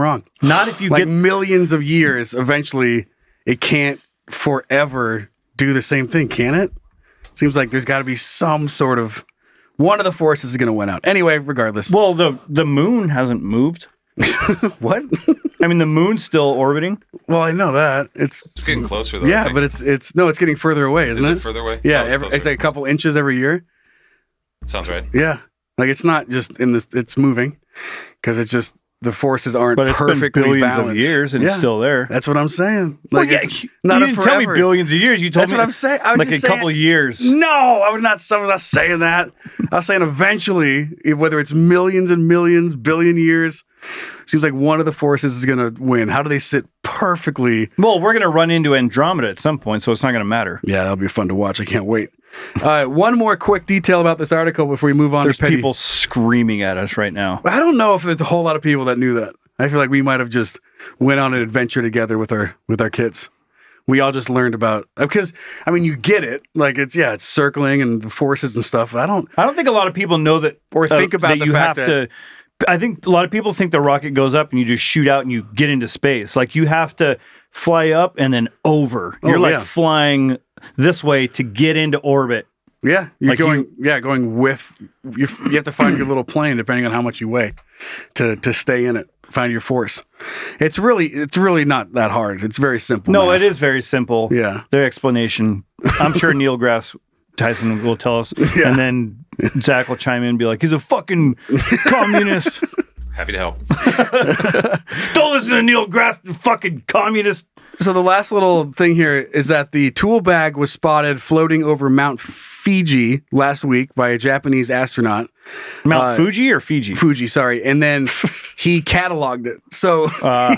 wrong. Not if you like get millions of years. Eventually, it can't forever do the same thing, can it? Seems like there's got to be some sort of one of the forces is going to win out. Anyway, regardless. Well, the moon hasn't moved. What? I mean, the moon's still orbiting. Well, I know that it's getting closer though. Yeah, but it's getting further away, isn't it? Is it further away? Yeah, it's like a couple inches every year. Sounds right. Yeah, like it's not just in this; it's moving because it's just the forces aren't perfectly been billions balanced. Of years and it's still there. That's what I'm saying. Like, you didn't tell me billions of years. You told That's me what I'm saying. I was like just a couple of years. No, I'm not saying that. I was saying eventually, whether it's millions and millions, billion years, seems like one of the forces is going to win. How do they sit perfectly? Well, we're going to run into Andromeda at some point, so it's not going to matter. Yeah, that'll be fun to watch. I can't wait. One more quick detail about this article before we move on. There's people screaming at us right now. I don't know if there's a whole lot of people that knew that. I feel like we might have just went on an adventure together with our kids. we all just learned about, because I mean, you get it, like it's circling and the forces and stuff. I don't think a lot of people know that, or think about that the you fact have to. I think a lot of people think the rocket goes up and you just shoot out and you get into space. Like you have to fly up and then over. You're flying this way to get into orbit. Yeah, you're going with. You have to find your little plane depending on how much you weigh to stay in it. Find your force. It's really not that hard. It's very simple. No, math. it is very simple. Yeah, their explanation. I'm sure Neil deGrasse Tyson will tell us, and then Zach will chime in and be like, "He's a fucking communist." Happy to help. Don't listen to Neil deGrasse, fucking communist. So the last little thing here is that the tool bag was spotted floating over Mount Fiji last week by a Japanese astronaut. Mount Fuji or Fiji? Fuji, sorry. And then he cataloged it. So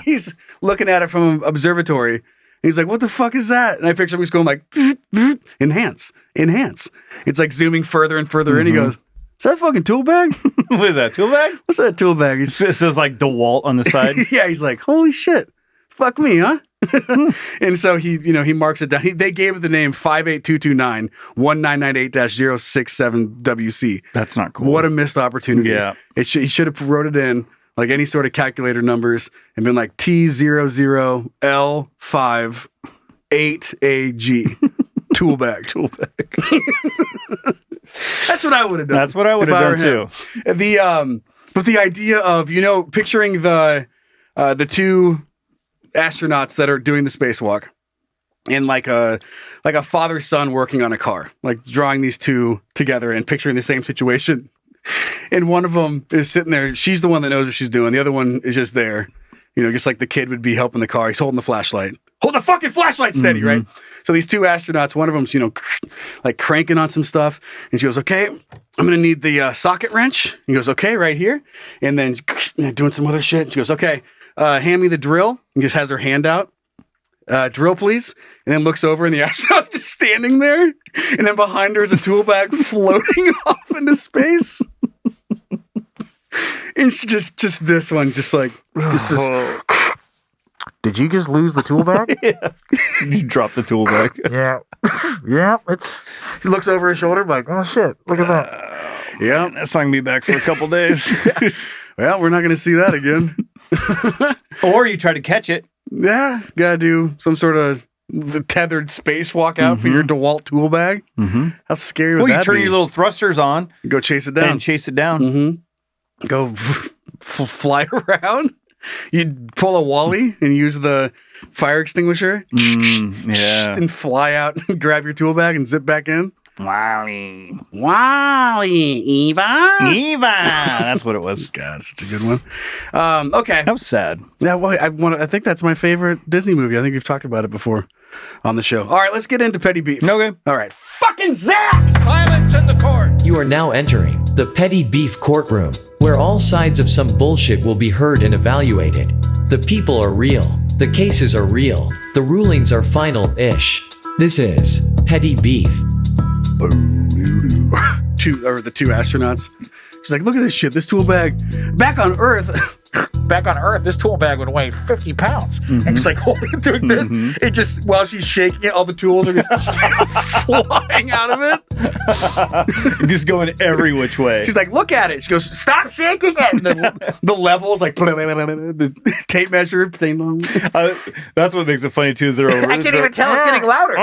he's looking at it from an observatory. And he's like, what the fuck is that? And I picture him just going like, enhance. It's like zooming further and further in. He goes, is that a fucking tool bag? What is that, tool bag? What's that tool bag? It says like DeWalt on the side. Yeah, he's like, holy shit. Fuck me, huh? And so he marks it down. They gave it the name 58229-1998-067WC. That's not cool. What a missed opportunity. Yeah. He should have wrote it in like any sort of calculator numbers and been like T00L58AG. Tool bag. That's what I would have done. That's what I would have done too. But the idea of, picturing the two astronauts that are doing the spacewalk and like a father-son working on a car, like drawing these two together and picturing the same situation. And one of them is sitting there. She's the one that knows what she's doing. The other one is just there, just like the kid would be helping the car. He's holding the flashlight. Hold the fucking flashlight steady, right? So these two astronauts, one of them's, like cranking on some stuff. And she goes, okay, I'm going to need the socket wrench. He goes, okay, right here. And then doing some other shit. She goes, okay, hand me the drill. And just has her hand out. Drill, please. And then looks over and the astronaut's just standing there. And then behind her is a tool bag floating off into space. And she just this one, just like, did you just lose the tool bag? Yeah. You dropped the tool bag. Yeah. Yeah. He looks over his shoulder like, oh shit, look at that. Yeah. That's not going to be back for a couple days. Well, we're not going to see that again. Or you try to catch it. Yeah. Got to do some sort of tethered spacewalk out for your DeWalt tool bag. Mm-hmm. How scary would that be? Well, you turn your little thrusters on. Go chase it down. And chase it down. Mm-hmm. Go fly around. You'd pull a Wally and use the fire extinguisher and fly out and grab your tool bag and zip back in. Wally, Eva. That's what it was. God, such a good one. Okay. That was sad. Yeah, well, I think that's my favorite Disney movie. I think we've talked about it before on the show. All right, let's get into petty beef. Okay. All right. Fucking Zach! Silence in the court. You are now entering the petty beef courtroom, where all sides of some bullshit will be heard and evaluated. The people are real. The cases are real. The rulings are final-ish. This is petty beef. The two astronauts. She's like, look at this shit. This tool bag. Back on Earth, this tool bag would weigh 50 pounds. And she's like holding it doing this. It just, while she's shaking it, all the tools are just flying out of it. Just going every which way. She's like, look at it. She goes, stop shaking it. And the levels, like, the tape measure. That's what makes it funny, too. I can't even tell it's getting louder.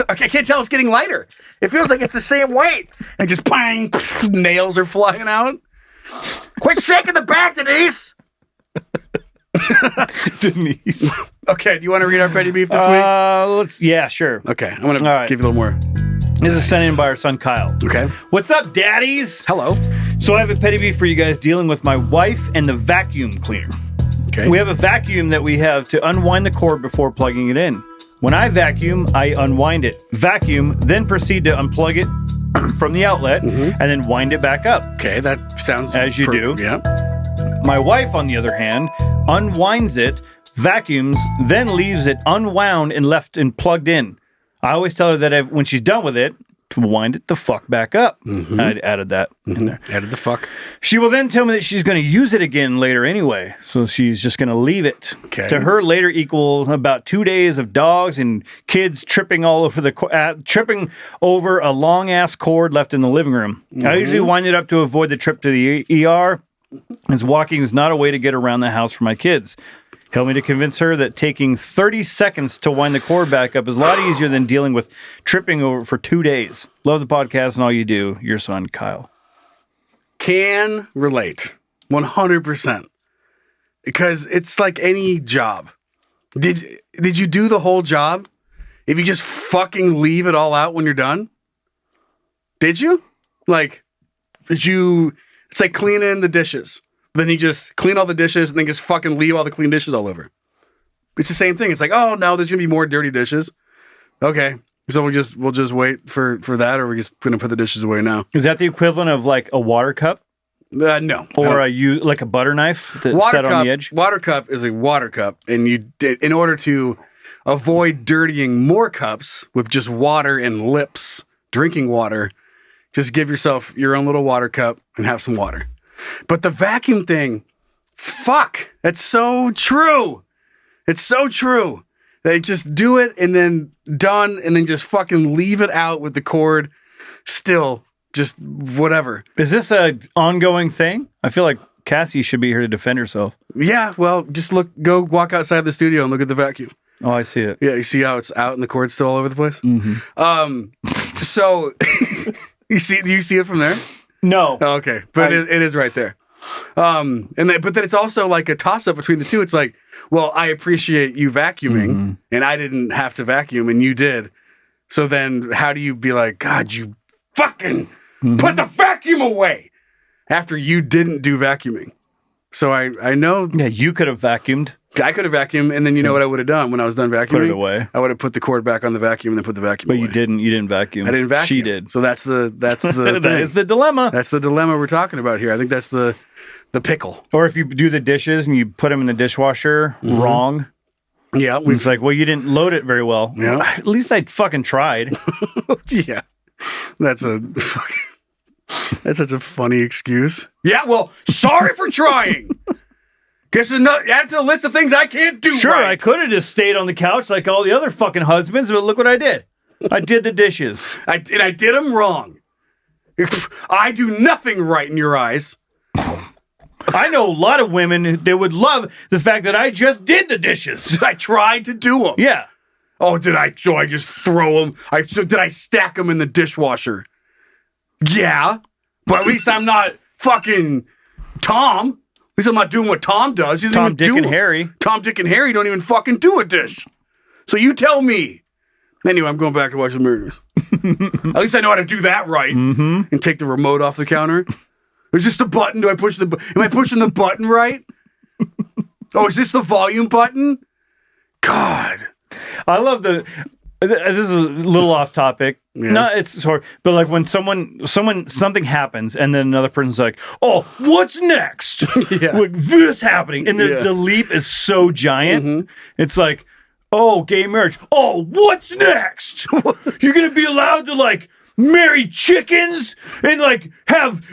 Okay, I can't tell it's getting lighter. It feels like it's the same weight. And just bang, nails are flying out. Quit shaking the back, Denise. Denise. Okay, do you want to read our petty beef this week? Yeah, sure. Okay, I'm going to give you a little more. This is sent in by our son, Kyle. Okay. What's up, daddies? Hello. So I have a petty beef for you guys dealing with my wife and the vacuum cleaner. Okay. We have a vacuum that we have to unwind the cord before plugging it in. When I vacuum, I unwind it. Vacuum, then proceed to unplug it from the outlet and then wind it back up. Okay, that sounds... As you do. Yeah. My wife, on the other hand, unwinds it, vacuums, then leaves it unwound and left and plugged in. I always tell her that when she's done with it, wind it the fuck back up. I added that in there. Added the fuck. She will then tell me that she's going to use it again later anyway. So she's just going to leave it. Okay. To her, later equals about 2 days of dogs and kids tripping all over tripping over a long ass cord left in the living room. I usually wind it up to avoid the trip to the ER, as walking is not a way to get around the house for my kids. Help me to convince her that taking 30 seconds to wind the cord back up is a lot easier than dealing with tripping over for 2 days. Love the podcast and all you do. Your son, Kyle. Can relate 100%, because it's like any job. Did you do the whole job if you just fucking leave it all out when you're done? Did you? Like, it's like cleaning the dishes. Then you just clean all the dishes and then just fucking leave all the clean dishes all over. It's the same thing. It's like, oh, no, there's going to be more dirty dishes. Okay. So we'll just wait for that, or we're just going to put the dishes away now. Is that the equivalent of like a water cup? No. Or like a butter knife that's set on the edge? Water cup is a water cup. And in order to avoid dirtying more cups with just water and lips, drinking water, just give yourself your own little water cup and have some water. But the vacuum thing, fuck, that's so true. It's so true. They just do it and then done and then just fucking leave it out with the cord still, just whatever. Is this an ongoing thing? I feel like Cassie should be here to defend herself. Yeah, well, just go walk outside the studio and look at the vacuum. Oh, I see it. Yeah, you see how it's out and the cord's still all over the place? So, do you see it from there? No. Oh, okay, but it is right there. But then it's also like a toss up between the two. It's like, well, I appreciate you vacuuming, and I didn't have to vacuum, and you did. So then, how do you be like, God, you fucking put the vacuum away after you didn't do vacuuming? So I know. Yeah, you could have vacuumed. I could have vacuumed, and then you know what I would have done when I was done vacuuming? Put it away. I would have put the cord back on the vacuum and then put the vacuum away. But you didn't. You didn't vacuum. I didn't vacuum. She did. So that's the that thing. is the dilemma. That's the dilemma we're talking about here. I think that's the pickle. Or if you do the dishes and you put them in the dishwasher wrong. Yeah. It's like, well, you didn't load it very well. Yeah. At least I fucking tried. Yeah. That's such a funny excuse. Yeah, well, sorry for trying. Guess add to the list of things I can't do. Sure, right. I could have just stayed on the couch like all the other fucking husbands, but look what I did. I did the dishes. I did them wrong. I do nothing right in your eyes. I know a lot of women that would love the fact that I just did the dishes. I tried to do them. Yeah. Oh, did I? So I just throw them? Did I stack them in the dishwasher? Yeah, but at least I'm not fucking Tom. At least I'm not doing what Tom does. He doesn't Tom, even Dick, do and it. Harry. Tom, Dick, and Harry don't even fucking do a dish. So you tell me. Anyway, I'm going back to watch the Mariners. At least I know how to do that right. And take the remote off the counter. Is this the button? Am I pushing the button right? Oh, is this the volume button? God. I love this is a little off topic. Yeah. No, it's sort, but like when something happens and then another person's like, "Oh, what's next?" Yeah. Like this happening, and the leap is so giant. It's like, "Oh, gay marriage. Oh, what's next? You're gonna be allowed to like marry chickens and like have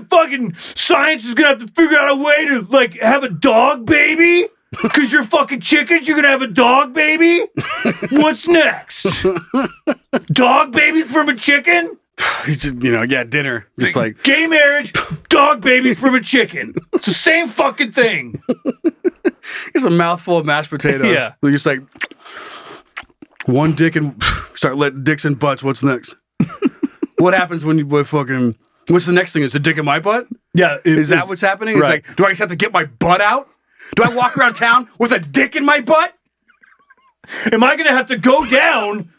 fucking science is gonna have to figure out a way to like have a dog baby." Because you're fucking chickens, you're gonna have a dog baby? What's next? Dog babies from a chicken? Just, dinner. Just like gay marriage, dog babies from a chicken. It's the same fucking thing. It's a mouthful of mashed potatoes. Yeah. They're just like one dick and start letting dicks and butts. What's next? What happens when you fucking? What's the next thing? Is the dick in my butt? Yeah. Is that what's happening? It's right. like, do I just have to get my butt out? Do I walk around town with a dick in my butt? Am I going to have to go down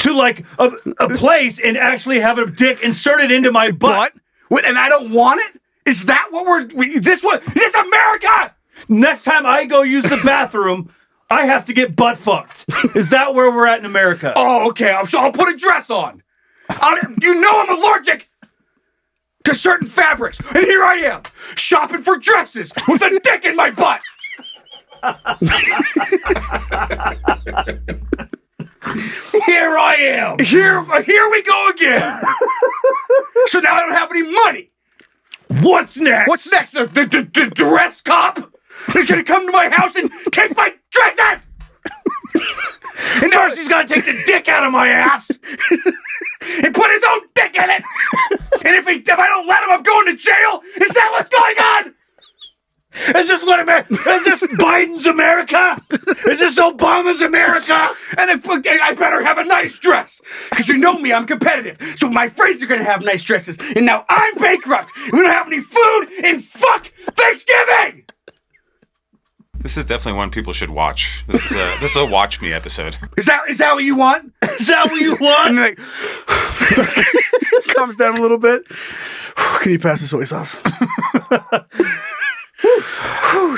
to like a place and actually have a dick inserted into my butt? What, and I don't want it? Is that what is this America? Next time I go use the bathroom, I have to get butt fucked. Is that where we're at in America? Oh, okay. So I'll put a dress on. I'm allergic to certain fabrics. And here I am, shopping for dresses with a dick in my butt. Here I am. Here we go again. So now I don't have any money. What's next? What's next? The dress cop is gonna come to my house and take my dresses. And first he's gonna take the dick out of my ass and put his own dick in it. And if I don't let him, I'm going to jail. Is that what's going on? Is this Biden's America? Is this Obama's America? And I better have a nice dress. Because you know me, I'm competitive. So my friends are going to have nice dresses. And now I'm bankrupt. And we don't have any food. And fuck Thanksgiving! This is definitely one people should watch. This is a watch me episode. Is that what you want? Is that what you want? And like, calms down a little bit. Can you pass the soy sauce?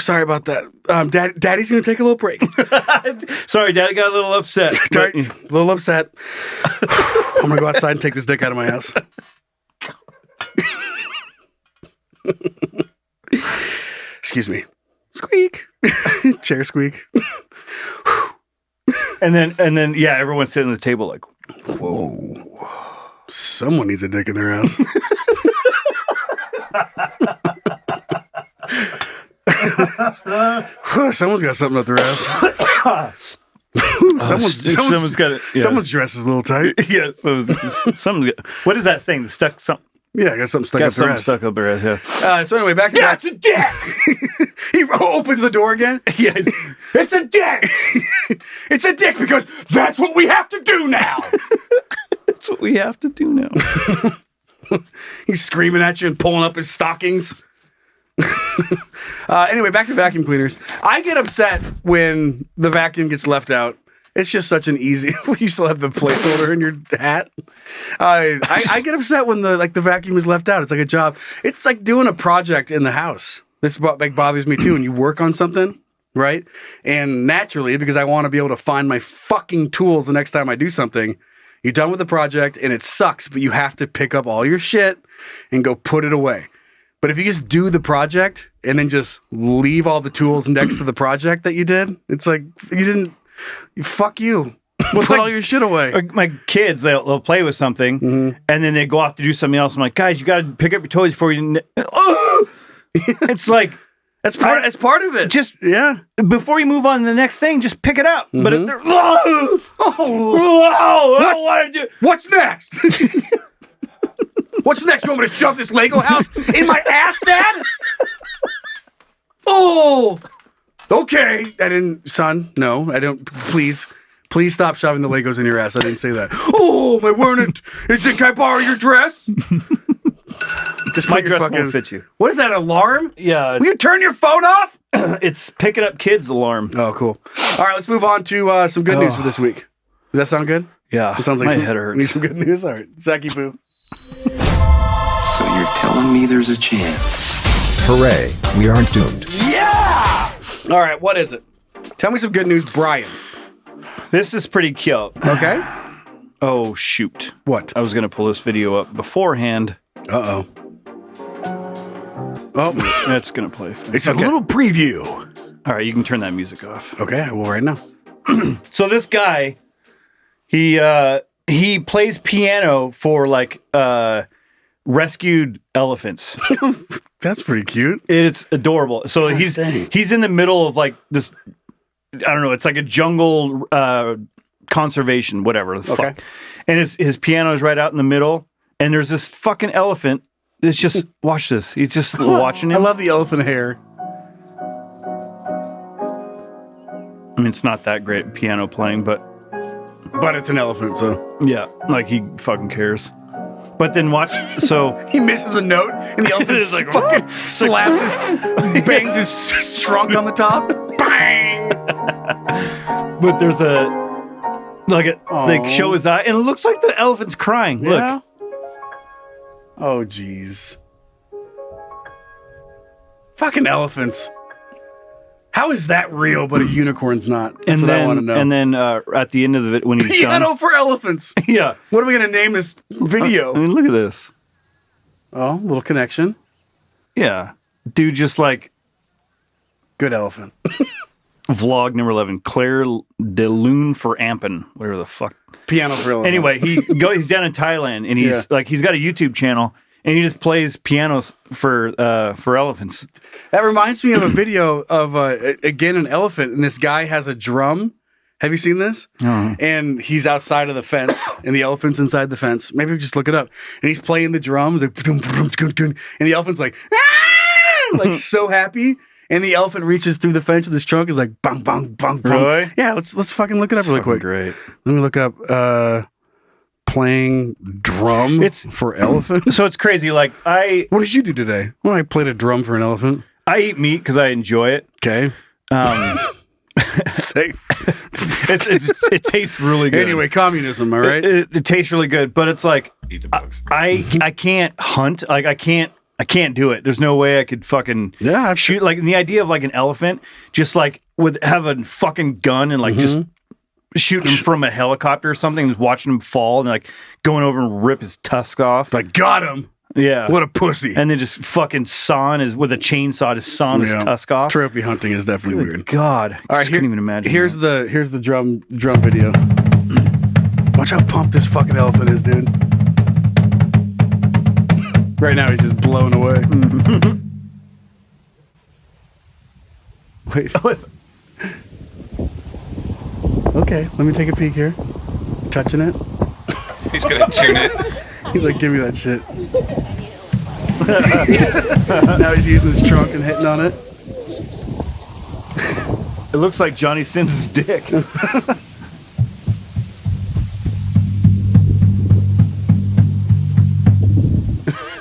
Sorry about that. Daddy's going to take a little break. Sorry, Daddy got a little upset. A little upset. I'm going to go outside and take this dick out of my ass. Excuse me. Squeak. Chair squeak. and then yeah, everyone's sitting at the table like, whoa. Someone needs a dick in their ass. Someone's got something up their ass. Someone's got it. Yeah. Someone's dress is a little tight. Yeah. Someone's got, what is that saying? Stuck something. Yeah, I got something stuck up their ass. Stuck up their ass. Yeah. So anyway, back to it's a dick. He opens the door again. Yeah, it's a dick. It's a dick because that's what we have to do now. That's what we have to do now. He's screaming at you and pulling up his stockings. Anyway, back to vacuum cleaners. I get upset when the vacuum gets left out. It's just such an easy. You still have the placeholder in your hat. I get upset when the vacuum is left out. It's like a job. It's like doing a project in the house. This bothers me too. When you work on something, right? And naturally, because I want to be able to find my fucking tools the next time I do something, you're done with the project and it sucks, but you have to pick up all your shit and go put it away. But if you just do the project and then just leave all the tools next to the project that you did, it's like you didn't. Fuck you. Put all your shit away. Like my kids, they'll play with something and then they go off to do something else. I'm like, guys, you got to pick up your toys before you. It's like that's part of it. Just before you move on to the next thing, just pick it up. But if they're, I don't want to do. What's next? What's next? You want me to shove this Lego house in my ass, Dad? Oh, okay. I didn't, son. No, I don't. Please stop shoving the Legos in your ass. I didn't say that. Oh, am I wearing it? Can I borrow your dress? Just my dress won't fit you. What is that, alarm? Yeah. Will you turn your phone off? It's picking up kids alarm. Oh, cool. All right, let's move on to some good news for this week. Does that sound good? Yeah. It sounds like my head hurts. Need some good news? All right. Zaki Boo. So you're telling me there's a chance? Hooray, we aren't doomed. Yeah! All right, what is it? Tell me some good news, Brian. This is pretty cute. Okay. Oh, shoot. What? I was going to pull this video up beforehand. Uh-oh. Oh, that's going to play. It's a little preview. All right, you can turn that music off. Okay, I will right now. So this guy, he plays piano for like rescued elephants. That's pretty cute. It's adorable. So he's in the middle of like this. I don't know. It's like a jungle conservation, whatever the fuck. And his piano is right out in the middle. And there's this fucking elephant. It's just watch this. He's just watching him. I love the elephant hair. I mean, it's not that great piano playing, but it's an elephant, so yeah, like he fucking cares. But then watch. So he misses a note, and the elephant is like fucking slaps his, bangs his trunk on the top. Bang! But there's they show his eye, and it looks like the elephant's crying. Yeah? Look. Oh, jeez. Fucking elephants. How is that real, but a unicorn's not? That's what I want to know. And then at the end of it, when he's piano done, for elephants. Yeah. What are we going to name this video? I mean, look at this. Oh, little connection. Yeah. Dude, just like... Good elephant. vlog number 11, Claire de Lune for Ampin, whatever the fuck. Piano for elephant. Anyway, he's down in Thailand, and he's he's got a YouTube channel, and he just plays pianos for elephants. That reminds me of a video of again an elephant, and this guy has a drum. Have you seen this? And he's outside of the fence, and the elephant's inside the fence. Maybe we just look it up. And he's playing the drums, like, and the elephant's like, like so happy. And the elephant reaches through the fence with his trunk, is like, bang, bang, bang, bang. Really? Yeah, let's fucking look it up really quick. Great. Let me look up playing drum for elephant. So it's crazy. Like what did you do today? Well, I played a drum for an elephant. I eat meat because I enjoy it. Okay. It tastes really good. Anyway, communism, all right? It tastes really good, but it's like Eat the bugs. I can't hunt. Like I can't do it. There's no way I could fucking shoot. Like the idea of like an elephant, just like have a fucking gun and like just shooting him from a helicopter or something, and watching him fall and like going over and rip his tusk off. Like got him. Yeah. What a pussy. And then just fucking sawing with a chainsaw, just sawing his tusk off. Trophy hunting is definitely weird. God. All right, couldn't even imagine. Here's the drum video. Watch how pumped this fucking elephant is, dude. Right now he's just blown away. Wait. Okay, let me take a peek here. Touching it. He's gonna tune it. He's like, give me that shit. Now he's using his trunk and hitting on it. It looks like Johnny Sins' dick.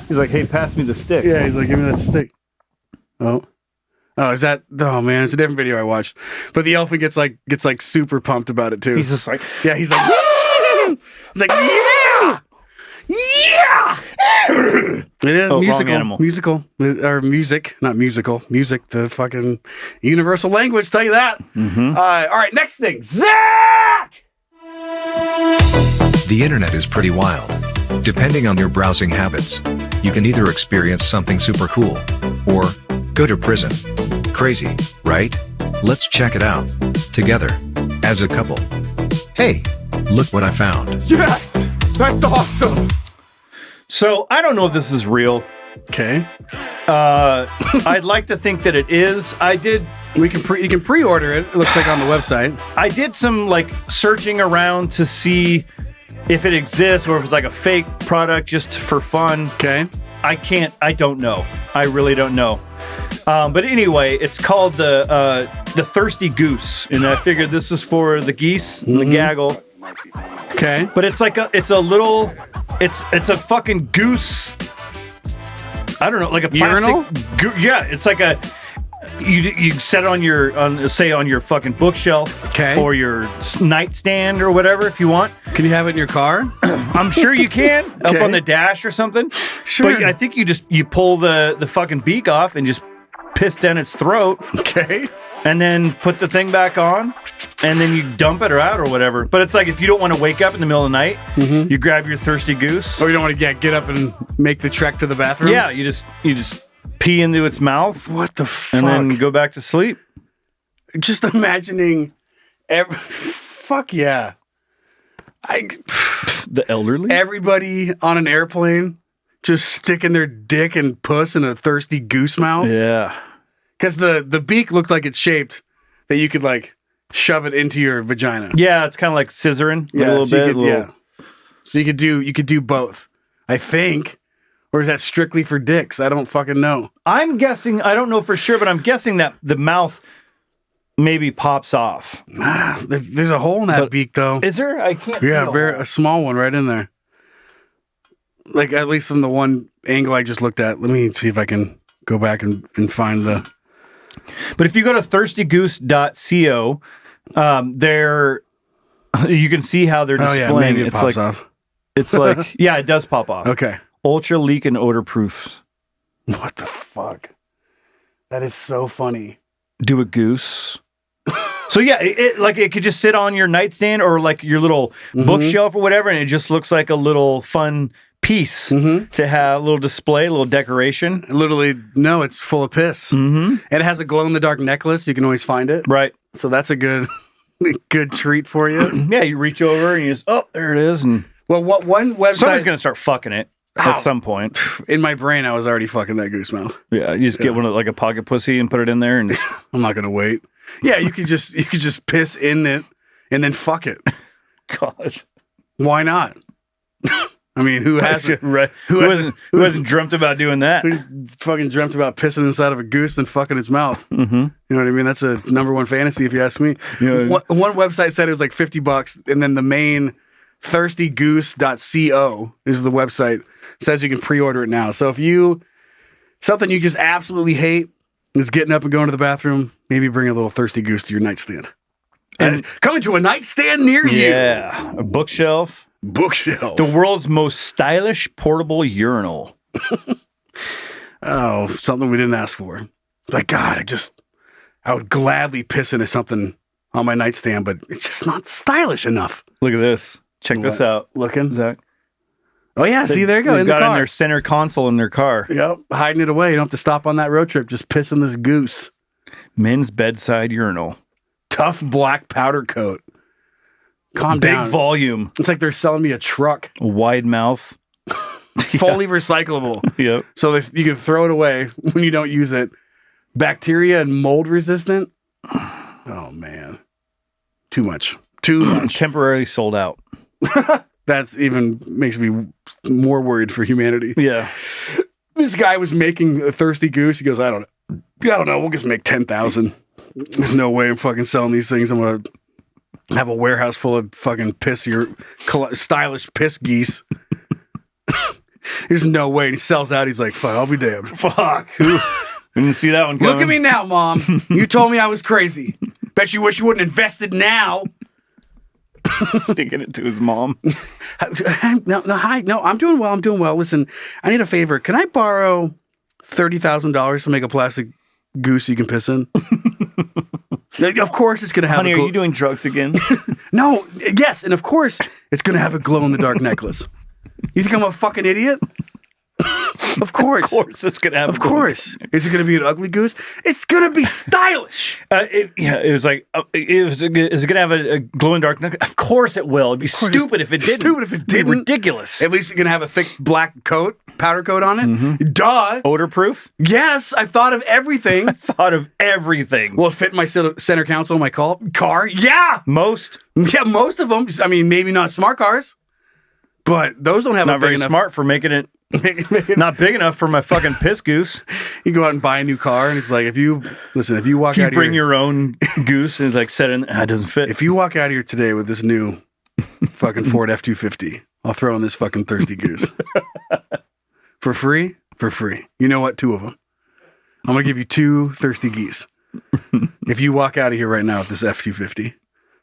He's like, hey, pass me the stick. Yeah, he's like, give me that stick. Oh, is that? Oh man, it's a different video I watched. But the elephant gets like super pumped about it too. He's just like, yeah, he's like, he's like, yeah. Yeah! It is musical, or music, not musical, music, the fucking universal language, tell you that. All right, next thing, Zach! The internet is pretty wild. Depending on your browsing habits, you can either experience something super cool, or go to prison. Crazy, right? Let's check it out. Together. As a couple. Hey, look what I found. Yes! That's awesome! So, I don't know if this is real. Okay. I'd like to think that it is. You can pre-order it. It looks like on the website. I did some like searching around to see if it exists or if it's like a fake product just for fun. Okay. I don't know. I really don't know. But anyway, it's called the Thirsty Goose, and I figured this is for the geese and the gaggle. Okay. But it's like it's a fucking goose. I don't know, like a plastic urinal. Yeah, it's like you set it on your fucking bookshelf, okay, or your nightstand or whatever if you want. Can you have it in your car? I'm sure you can. Up on the dash or something. Sure. But I think you pull the fucking beak off and just piss down its throat. Okay. And then put the thing back on, and then you dump it or out or whatever. But it's like if you don't want to wake up in the middle of the night, you grab your Thirsty Goose. Or you don't want to get up and make the trek to the bathroom? Yeah, you just pee into its mouth. What the fuck? And then go back to sleep. Just imagining fuck yeah. The elderly? Everybody on an airplane just sticking their dick and puss in a Thirsty Goose mouth. Yeah. Because the beak looks like it's shaped that you could like shove it into your vagina. Yeah, it's kind of like scissoring a little bit. Yeah. So you could do both, I think. Or is that strictly for dicks? I don't fucking know. I'm guessing, I don't know for sure, but I'm guessing that the mouth maybe pops off. There's a hole in that beak though. Is there? I can't see. Yeah, a small one right in there. Like at least from the one angle I just looked at. Let me see if I can go back and find the... But if you go to thirstygoose.co, there you can see how they're displaying. Oh, yeah, maybe it pops off. It's like, yeah, it does pop off. Okay. Ultra leak and odor proofs. What the fuck? That is so funny. Do a goose. So yeah, it could just sit on your nightstand or like your little bookshelf or whatever, and it just looks like a little fun piece to have, a little display, a little decoration. Literally, no, it's full of piss. And it has a glow-in-the-dark necklace. You can always find it. Right. So that's a good treat for you. Yeah, you reach over and you just, oh, there it is. And well, what one website? Someone's going to start fucking it at some point. In my brain, I was already fucking that goose mouth. Yeah, you just get one of like a pocket pussy and put it in there, and I'm not going to wait. Yeah, you could just piss in it and then fuck it. God, why not? I mean, who hasn't? Right. Who hasn't dreamt about doing that? Who fucking dreamt about pissing inside of a goose and fucking its mouth? Mm-hmm. You know what I mean? That's a #1 fantasy, if you ask me. Yeah. One website said it was like $50, and then the main thirstygoose.co is the website. Says you can pre-order it now. So if something you just absolutely hate is getting up and going to the bathroom, maybe bring a little thirsty goose to your nightstand. And coming to a nightstand near you. Yeah, a bookshelf. The world's most stylish portable urinal. Oh, something we didn't ask for. Like, God, I would gladly piss into something on my nightstand, but it's just not stylish enough. Look at this. Check this out. Looking? Zach. Oh, yeah. See, there you go. They've in the got car. in their center console in their car. Yep. Hiding it away. You don't have to stop on that road trip. Just piss in this goose. Men's bedside urinal. Tough black powder coat. Calm down. Big volume. It's like they're selling me a truck. A wide mouth. Fully recyclable. Yep. So you can throw it away when you don't use it. Bacteria and mold resistant. Oh, man. Too much. Temporarily sold out. That's even makes me more worried for humanity. Yeah. This guy was making a thirsty goose. He goes, I don't know. We'll just make 10,000. There's no way I'm fucking selling these things. I'm going to have a warehouse full of fucking stylish piss geese. There's no way. And he sells out. He's like, fuck, I'll be damned. Fuck. Didn't see that one coming. Look at me now, Mom. You told me I was crazy. Bet you wish you wouldn't invested now. Sticking it to his mom. No, I'm doing well. Listen, I need a favor. Can I borrow $30,000 to make a plastic goose you can piss in? Of course it's going to have Honey, are you doing drugs again? No, yes, and of course it's going to have a glow-in-the-dark necklace. You think I'm a fucking idiot? Of course. Of course it's going to have Of course. Is it going to be an ugly goose? It's going to be stylish. It was like, is it going to have a glow-in-the-dark necklace? Of course it will. It'd be stupid if it didn't. It'd be ridiculous. At least it's going to have a thick black coat, powder coat on it. Mm-hmm. Duh. Odor-proof? Yes, I've thought of everything. Will it fit my center console in my car? Yeah. Most? Yeah, most of them. I mean, maybe not smart cars, but those don't have not a big very enough. Smart for making it not big enough for my fucking piss goose. You go out and buy a new car, and it's like, if you walk out, bring your own goose and it's like set in. It doesn't fit. If you walk out of here today with this new fucking Ford F-250, I'll throw in this fucking thirsty goose for free. You know what? 2 of them. I'm gonna give you 2 thirsty geese if you walk out of here right now with this F-250.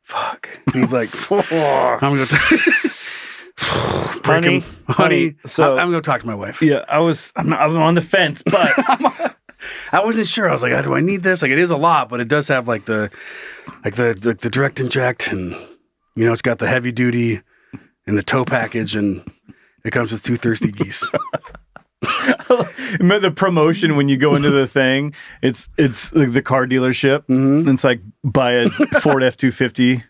Fuck. He's like, I'm gonna honey. So I'm gonna talk to my wife. Yeah, I'm on the fence, but I wasn't sure. I was like, do I need this? Like, it is a lot, but it does have like the direct inject, and it's got the heavy duty and the tow package, and it comes with 2 thirsty geese. The promotion when you go into the thing, it's like the car dealership. Mm-hmm. It's like buy a Ford F-250.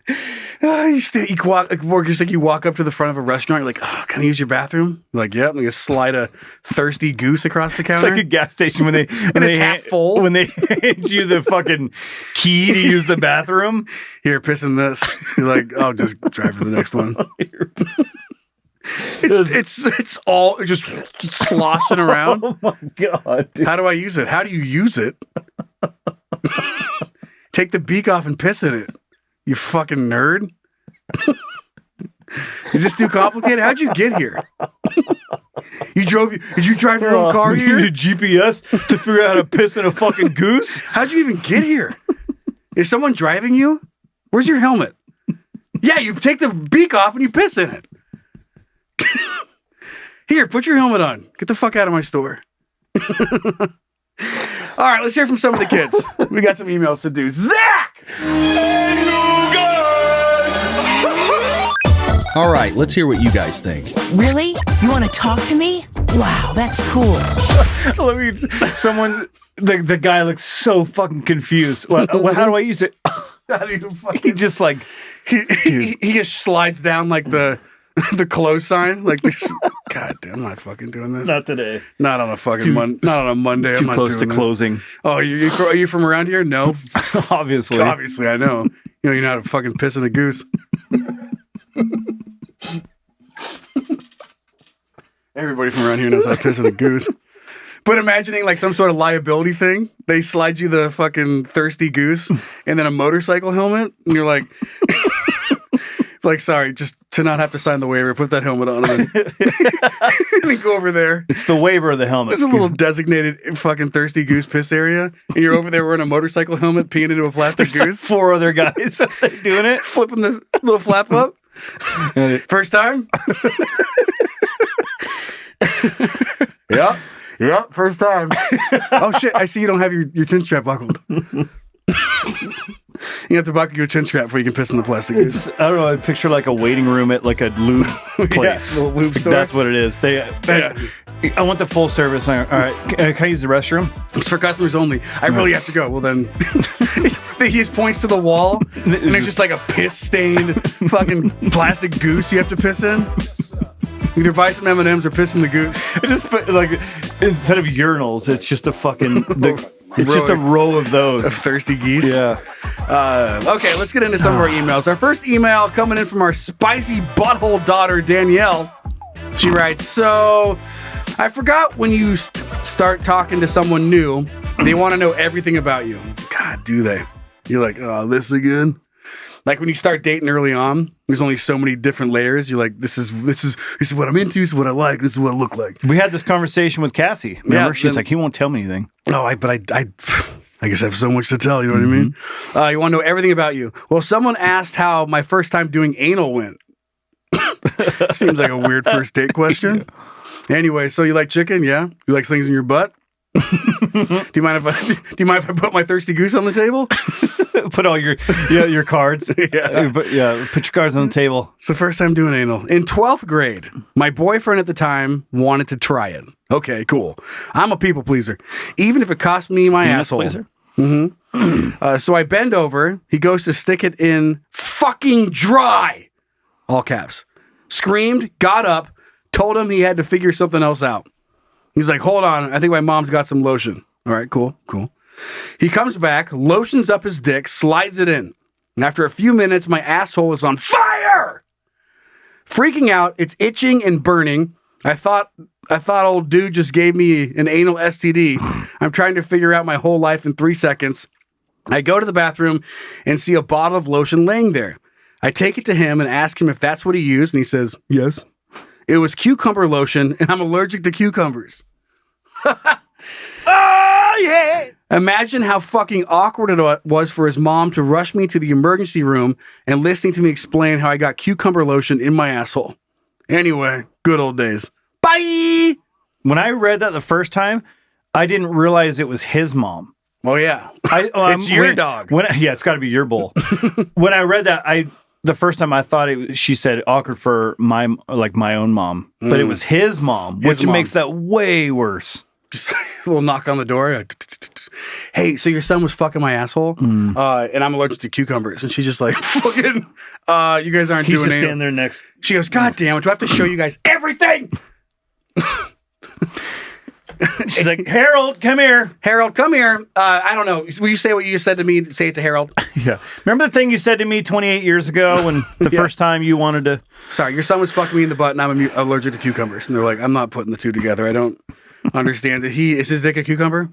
You walk up to the front of a restaurant. You're like, oh, can I use your bathroom? You're like, yeah. You slide a thirsty goose across the counter. It's like a gas station when it's half full. When they hand you the fucking key to use the bathroom. Here, piss in this. You're like, I'll just drive to the next one. It's all just sloshing around. Oh my God, dude. How do I use it? How do you use it? Take the beak off and piss in it. You fucking nerd. Is this too complicated? How'd you get here? Did you drive your own car here? You need a GPS to figure out how to piss in a fucking goose? How'd you even get here? Is someone driving you? Where's your helmet? Yeah, you take the beak off and you piss in it. Here, put your helmet on. Get the fuck out of my store. All right, let's hear from some of the kids. We got some emails to do. Zach! All right, let's hear what you guys think. Really? You want to talk to me? Wow, that's cool. The guy looks so fucking confused. How do I use it? How do you fucking... He just like he just slides down like the close sign. Like this. God damn, I'm not fucking doing this. not today. Not on a fucking not on a Monday. Too I'm not close doing to this. closing. Oh, are you from around here? No. Obviously. Obviously, I know. You know, you're not a fucking piss in a goose. Everybody from around here knows how to piss in a goose. But imagining like some sort of liability thing, they slide you the fucking thirsty goose and then a motorcycle helmet, and you're like, like, sorry, just to not have to sign the waiver, put that helmet on and then go over there. It's the waiver of the helmet. There's a little designated fucking thirsty goose piss area, and you're over there wearing a motorcycle helmet, peeing into a plastic There's goose. like 4 other guys doing it, flipping the little flap up. First time? Yeah, first time. Oh shit, I see you don't have your chin strap buckled. You have to buckle your chin strap before you can piss in the plastic goose. I don't know, I picture like a waiting room at like a lube place. Yeah, little lube store. That's what it is. I want the full service. All right, can I use the restroom? It's for customers only. I really have to go. Well then, he just points to the wall, and there's just like a piss-stained fucking plastic goose you have to piss in. Either buy some M&Ms or piss in the goose. Just put, like, instead of urinals, it's just a fucking... It's just a row of those. Of thirsty geese? Yeah. Okay, let's get into some of our emails. Our first email coming in from our spicy butthole daughter, Danielle. She writes, so, I forgot when you start talking to someone new, they want to know everything about you. God, do they? You're like, oh, this again? Like when you start dating early on, there's only so many different layers. You're like, this is what I'm into, this is what I like, this is what I look like. We had this conversation with Cassie. Remember? Yeah, She's like, he won't tell me anything. Oh, I guess I have so much to tell, you know what I mean? You want to know everything about you. Well, someone asked how my first time doing anal went. Seems like a weird first date question. Anyway, so you like chicken, yeah? You like things in your butt? Do you mind if I put my thirsty goose on the table? Put all your cards. Put your cards on the table. It's the first time doing anal. In 12th grade, my boyfriend at the time wanted to try it. Okay, cool. I'm a people pleaser. Even if it cost me my asshole. Pleaser? Mm-hmm. So I bend over. He goes to stick it in fucking dry. All caps. Screamed, got up, told him he had to figure something else out. He's like, hold on, I think my mom's got some lotion. All right, cool. He comes back, lotions up his dick, slides it in. And after a few minutes, my asshole is on fire! Freaking out, it's itching and burning. I thought old dude just gave me an anal STD. I'm trying to figure out my whole life in 3 seconds. I go to the bathroom and see a bottle of lotion laying there. I take it to him and ask him if that's what he used, and he says, yes. It was cucumber lotion, and I'm allergic to cucumbers. Oh, yeah! Imagine how fucking awkward it was for his mom to rush me to the emergency room and listening to me explain how I got cucumber lotion in my asshole. Anyway, good old days. Bye! When I read that the first time, I didn't realize it was his mom. Oh, yeah. It's your dog. It's got to be your bull. When I read that, the first time I thought she said awkward for my own mom, but it was his mom, which makes that way worse. Just a little knock on the door. Hey, so your son was fucking my asshole, and I'm allergic to cucumbers. And she's just like, fucking, you guys aren't doing it. He's just standing there next. She goes, God damn it, do I have to show you guys everything? She's like, Harold, come here. Harold, come here. I don't know. Will you say what you said to me? Say it to Harold. Yeah. Remember the thing you said to me 28 years ago when the first time you wanted to... Sorry, your son was fucking me in the butt and I'm allergic to cucumbers. And they're like, I'm not putting the two together. I don't understand. Is his dick a cucumber?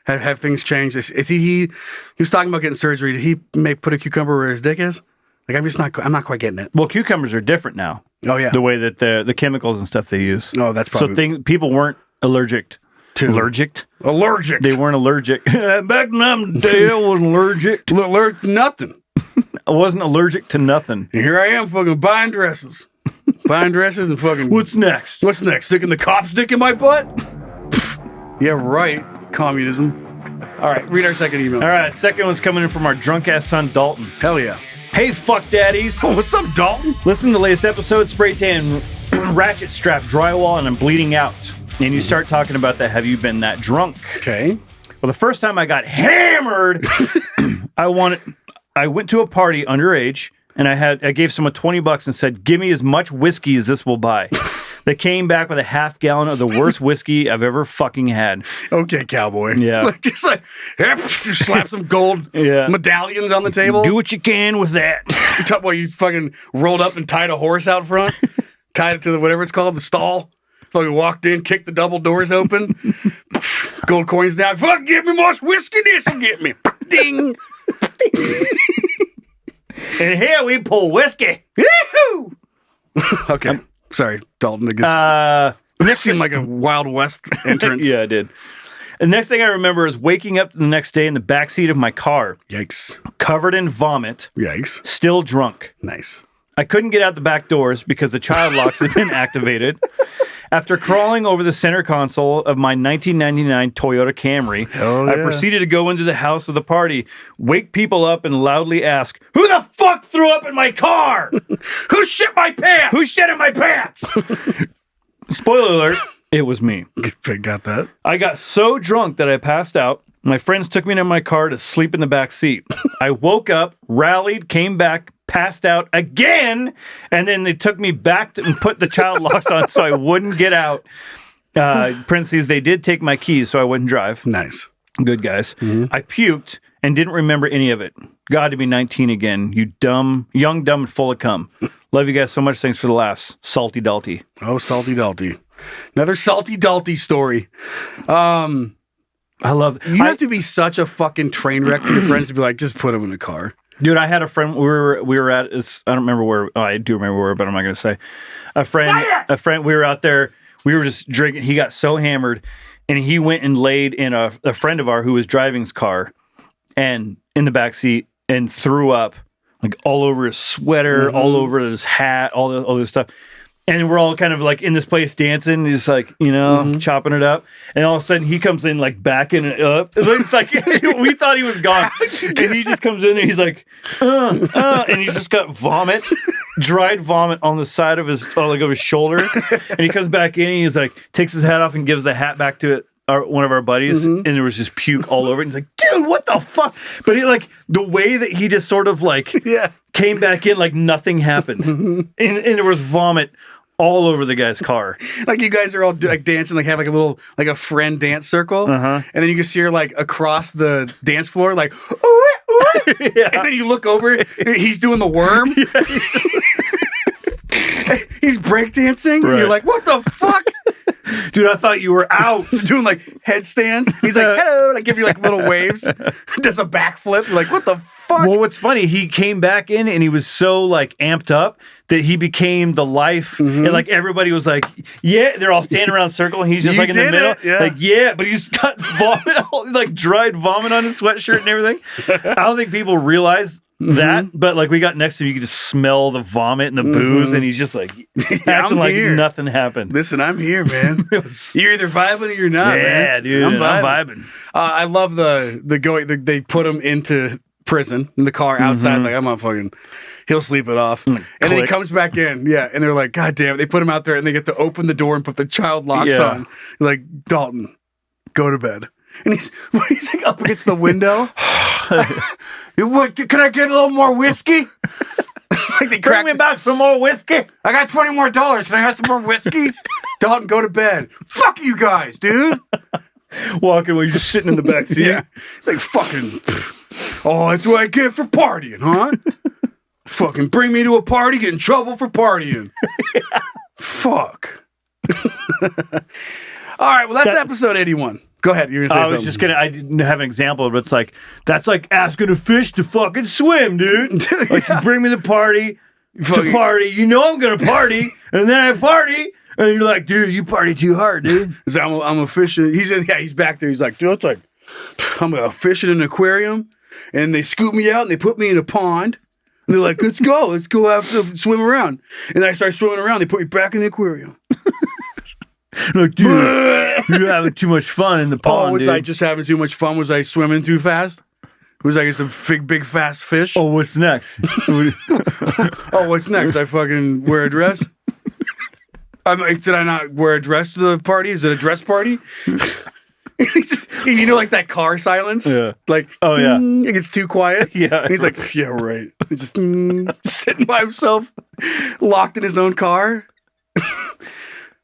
Have things changed? He was talking about getting surgery. Did he put a cucumber where his dick is? Like, I'm not quite getting it. Well, cucumbers are different now. Oh, yeah. The way that the chemicals and stuff they use. Oh, that's probably... So people weren't allergic. Allergic? They weren't allergic. Back in the day, I wasn't allergic. Allergic to nothing. I wasn't allergic to nothing. And here I am fucking buying dresses. And fucking... What's next? Sticking the chopstick in my butt? Yeah, right. Communism. All right, read our second email. All right, second one's coming in from our drunk-ass son, Dalton. Hell yeah. Hey, fuck daddies. Oh, what's up, Dalton? Listen to the latest episode, spray tan ratchet strap drywall, and I'm bleeding out. And you start talking about that, have you been that drunk? Okay. Well, the first time I got hammered, I I went to a party underage, and I gave someone $20 and said, "Give me as much whiskey as this will buy." They came back with a half gallon of the worst whiskey I've ever fucking had. Okay, cowboy. Yeah. Just like, you slap some gold medallions on the table. Do what you can with that. You fucking rolled up and tied a horse out front, tied it to the whatever it's called, the stall. Fucking walked in, kicked the double doors open, gold coins down. Fuck, give me more whiskey, this'll get me. Ding. And here we pull whiskey. Yahoo! Okay. Sorry, Dalton. This seemed like a Wild West entrance. Yeah, I did. The next thing I remember is waking up the next day in the backseat of my car. Yikes. Covered in vomit. Yikes. Still drunk. Nice. I couldn't get out the back doors because the child locks had been activated. After crawling over the center console of my 1999 Toyota Camry, I proceeded to go into the house of the party, wake people up, and loudly ask, "Who the fuck threw up in my car? Who shit my pants? Who shit in my pants?" Spoiler alert, it was me. Got that. I got so drunk that I passed out. My friends took me into my car to sleep in the back seat. I woke up, rallied, came back, passed out again, and then they took me back and put the child locks on so I wouldn't get out. Parentheses, they did take my keys so I wouldn't drive. Nice. Good guys. I puked and didn't remember any of it. God, to be 19 again. You dumb, young, dumb, and full of cum. Love you guys so much. Thanks for the laughs. Salty Dalty. Oh, Salty Dalty. Another Salty Dalty story. I love it. You have to be such a fucking train wreck for your friends to be like, just put them in the car. Dude, I had a friend. We were at. I don't remember where. Oh, I do remember where, but I'm not going to say. A friend. We were out there. We were just drinking. He got so hammered, and he went and laid in a friend of ours who was driving his car, and in the back seat, and threw up like all over his sweater, all over his hat, all this stuff. And we're all kind of like in this place dancing. He's like, chopping it up. And all of a sudden he comes in like backing it up. It's like we thought he was gone. And he just comes in and he's like, and he's just got vomit, dried vomit on the side of his, of his shoulder. And he comes back in and he's like, takes his hat off and gives the hat back to one of our buddies. And there was just puke all over it. And he's like, dude, what the fuck? But he like, the way that he just sort of like came back in like nothing happened. And there was vomit all over the guy's car. Like you guys are all like dancing, like have like a little, like a friend dance circle. And then you can see her like across the dance floor, like, ooh, ooh. And then you look over, he's doing the worm. He's breakdancing. Right. And you're like, what the fuck? Dude, I thought you were out. Doing like headstands. He's like, hello. And I give you like little waves. Does a backflip. You're like, what the fuck? Well, what's funny, he came back in and he was so like amped up that he became the life. And like everybody was like, yeah, they're all standing around in a circle and he's just like in the middle. Like, yeah, but he's got vomit, like dried vomit on his sweatshirt and everything. I don't think people realize that, but like we got next to him, you could just smell the vomit and the booze, and he's just like acting like nothing happened. Listen, I'm here, man. You're either vibing or you're not, man. Yeah, dude, I'm vibing. I love the going. They put him into prison in the car outside. Like I'm not fucking. He'll sleep it off, and then he comes back in. Yeah, and they're like, God damn it! They put him out there, and they get to open the door and put the child locks on. You're like, Dalton, go to bed. And he's like up against the window. What? Can I get a little more whiskey? Like they Bring me back some more whiskey. I got $20 more. Can I have some more whiskey? Dalton, go to bed. Fuck you guys, dude. Walking while you're just sitting in the back seat. Yeah. It's like fucking. Oh, that's what I get for partying, huh? Fucking bring me to a party, get in trouble for partying. Fuck. All right, well, that's episode 81. Go ahead. You're gonna say something. I was just gonna. I didn't have an example, but it's like that's like asking a fish to fucking swim, dude. Like you bring me to party, You know I'm gonna party, and then I party, and you're like, dude, you party too hard, dude. I'm a fishing. He's back there. He's like, dude, it's like I'm a fishing in an aquarium, and they scoop me out and they put me in a pond. And they're like, let's go have to swim around. And then I start swimming around. They put me back in the aquarium. Like, dude, you're having too much fun in the pond. Was I just having too much fun? Was I swimming too fast? Was I just a big fast fish? Oh, what's next? What's next? I fucking wear a dress? Did I not wear a dress to the party? Is it a dress party? He's just, you know, like that car silence. Yeah. Like, oh yeah, it gets too quiet. Yeah. And he's like, yeah, right. He's just sitting by himself, locked in his own car.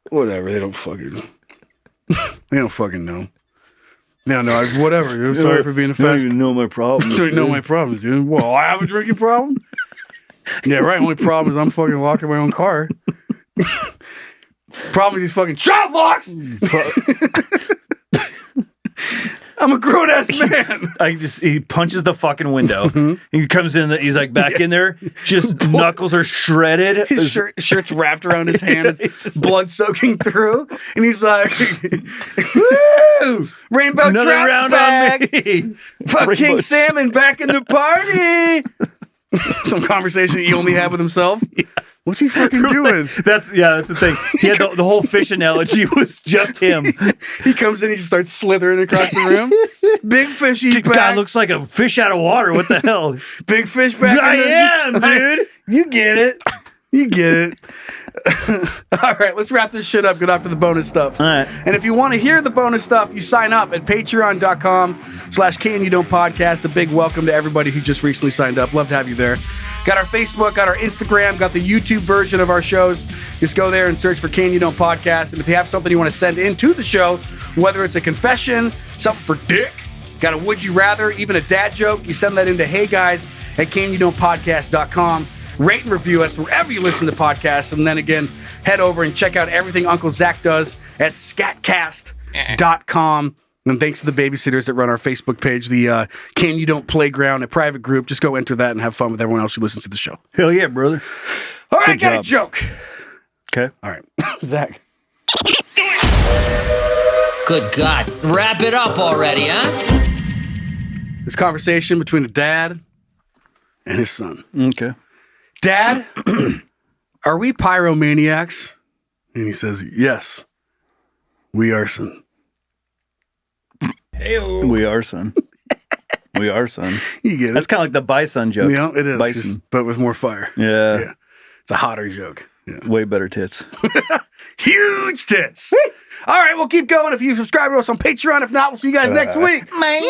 Whatever. They don't fucking know. No, whatever. I'm sorry for being a You don't fast. even know my problems. Don't know my problems, dude. Well, I have a drinking problem. Yeah, right. Only problem is I'm fucking locked in my own car. Problem is these fucking child locks. I'm a grown ass man. He punches the fucking window. He comes in. He's like back in there. Just knuckles are shredded. His shirt's wrapped around his hand. It's blood soaking through, and he's like, "Woo! Rainbow Another trout round back. on me. Fuck Rainbow King Salmon back in the party." Some conversation that he only had with himself. Yeah. What's he fucking doing? That's the thing. He had the whole fish analogy was just him. He comes in, he just starts slithering across the room. Big fishy back. Guy looks like a fish out of water. What the hell? Big fish back. I am, dude. You get it. You get it. All right, let's wrap this shit up. Get off to the bonus stuff. All right. And if you want to hear the bonus stuff, you sign up at patreon.com/CanYouDon'tPodcast. A big welcome to everybody who just recently signed up. Love to have you there. Got our Facebook, got our Instagram, got the YouTube version of our shows. Just go there and search for Can You Don't Podcast. And if you have something you want to send into the show, whether it's a confession, something for dick, got a would you rather, even a dad joke, you send that into heyguys at CanYouDon'tPodcast.com. Rate and review us wherever you listen to podcasts. And then again, head over and check out everything Uncle Zach does at scatcast.com. And thanks to the babysitters that run our Facebook page, the Can You Don't Playground, a private group. Just go enter that and have fun with everyone else who listens to the show. Hell yeah, brother. All right, Good got job. a joke. Okay. All right. Zach. Good God. Wrap it up already, huh? This conversation between a dad and his son. Okay. Dad, are we pyromaniacs? And he says, yes, we are, son. Hey-o. We are, son. We are, son. You get it. That's kind of like the bison joke. Yeah, it is. Bison. Just- but with more fire. Yeah. It's a hotter joke. Yeah. Way better tits. Huge tits. All right, we'll keep going. If you subscribe to us on Patreon, if not, we'll see you guys next week. Bye.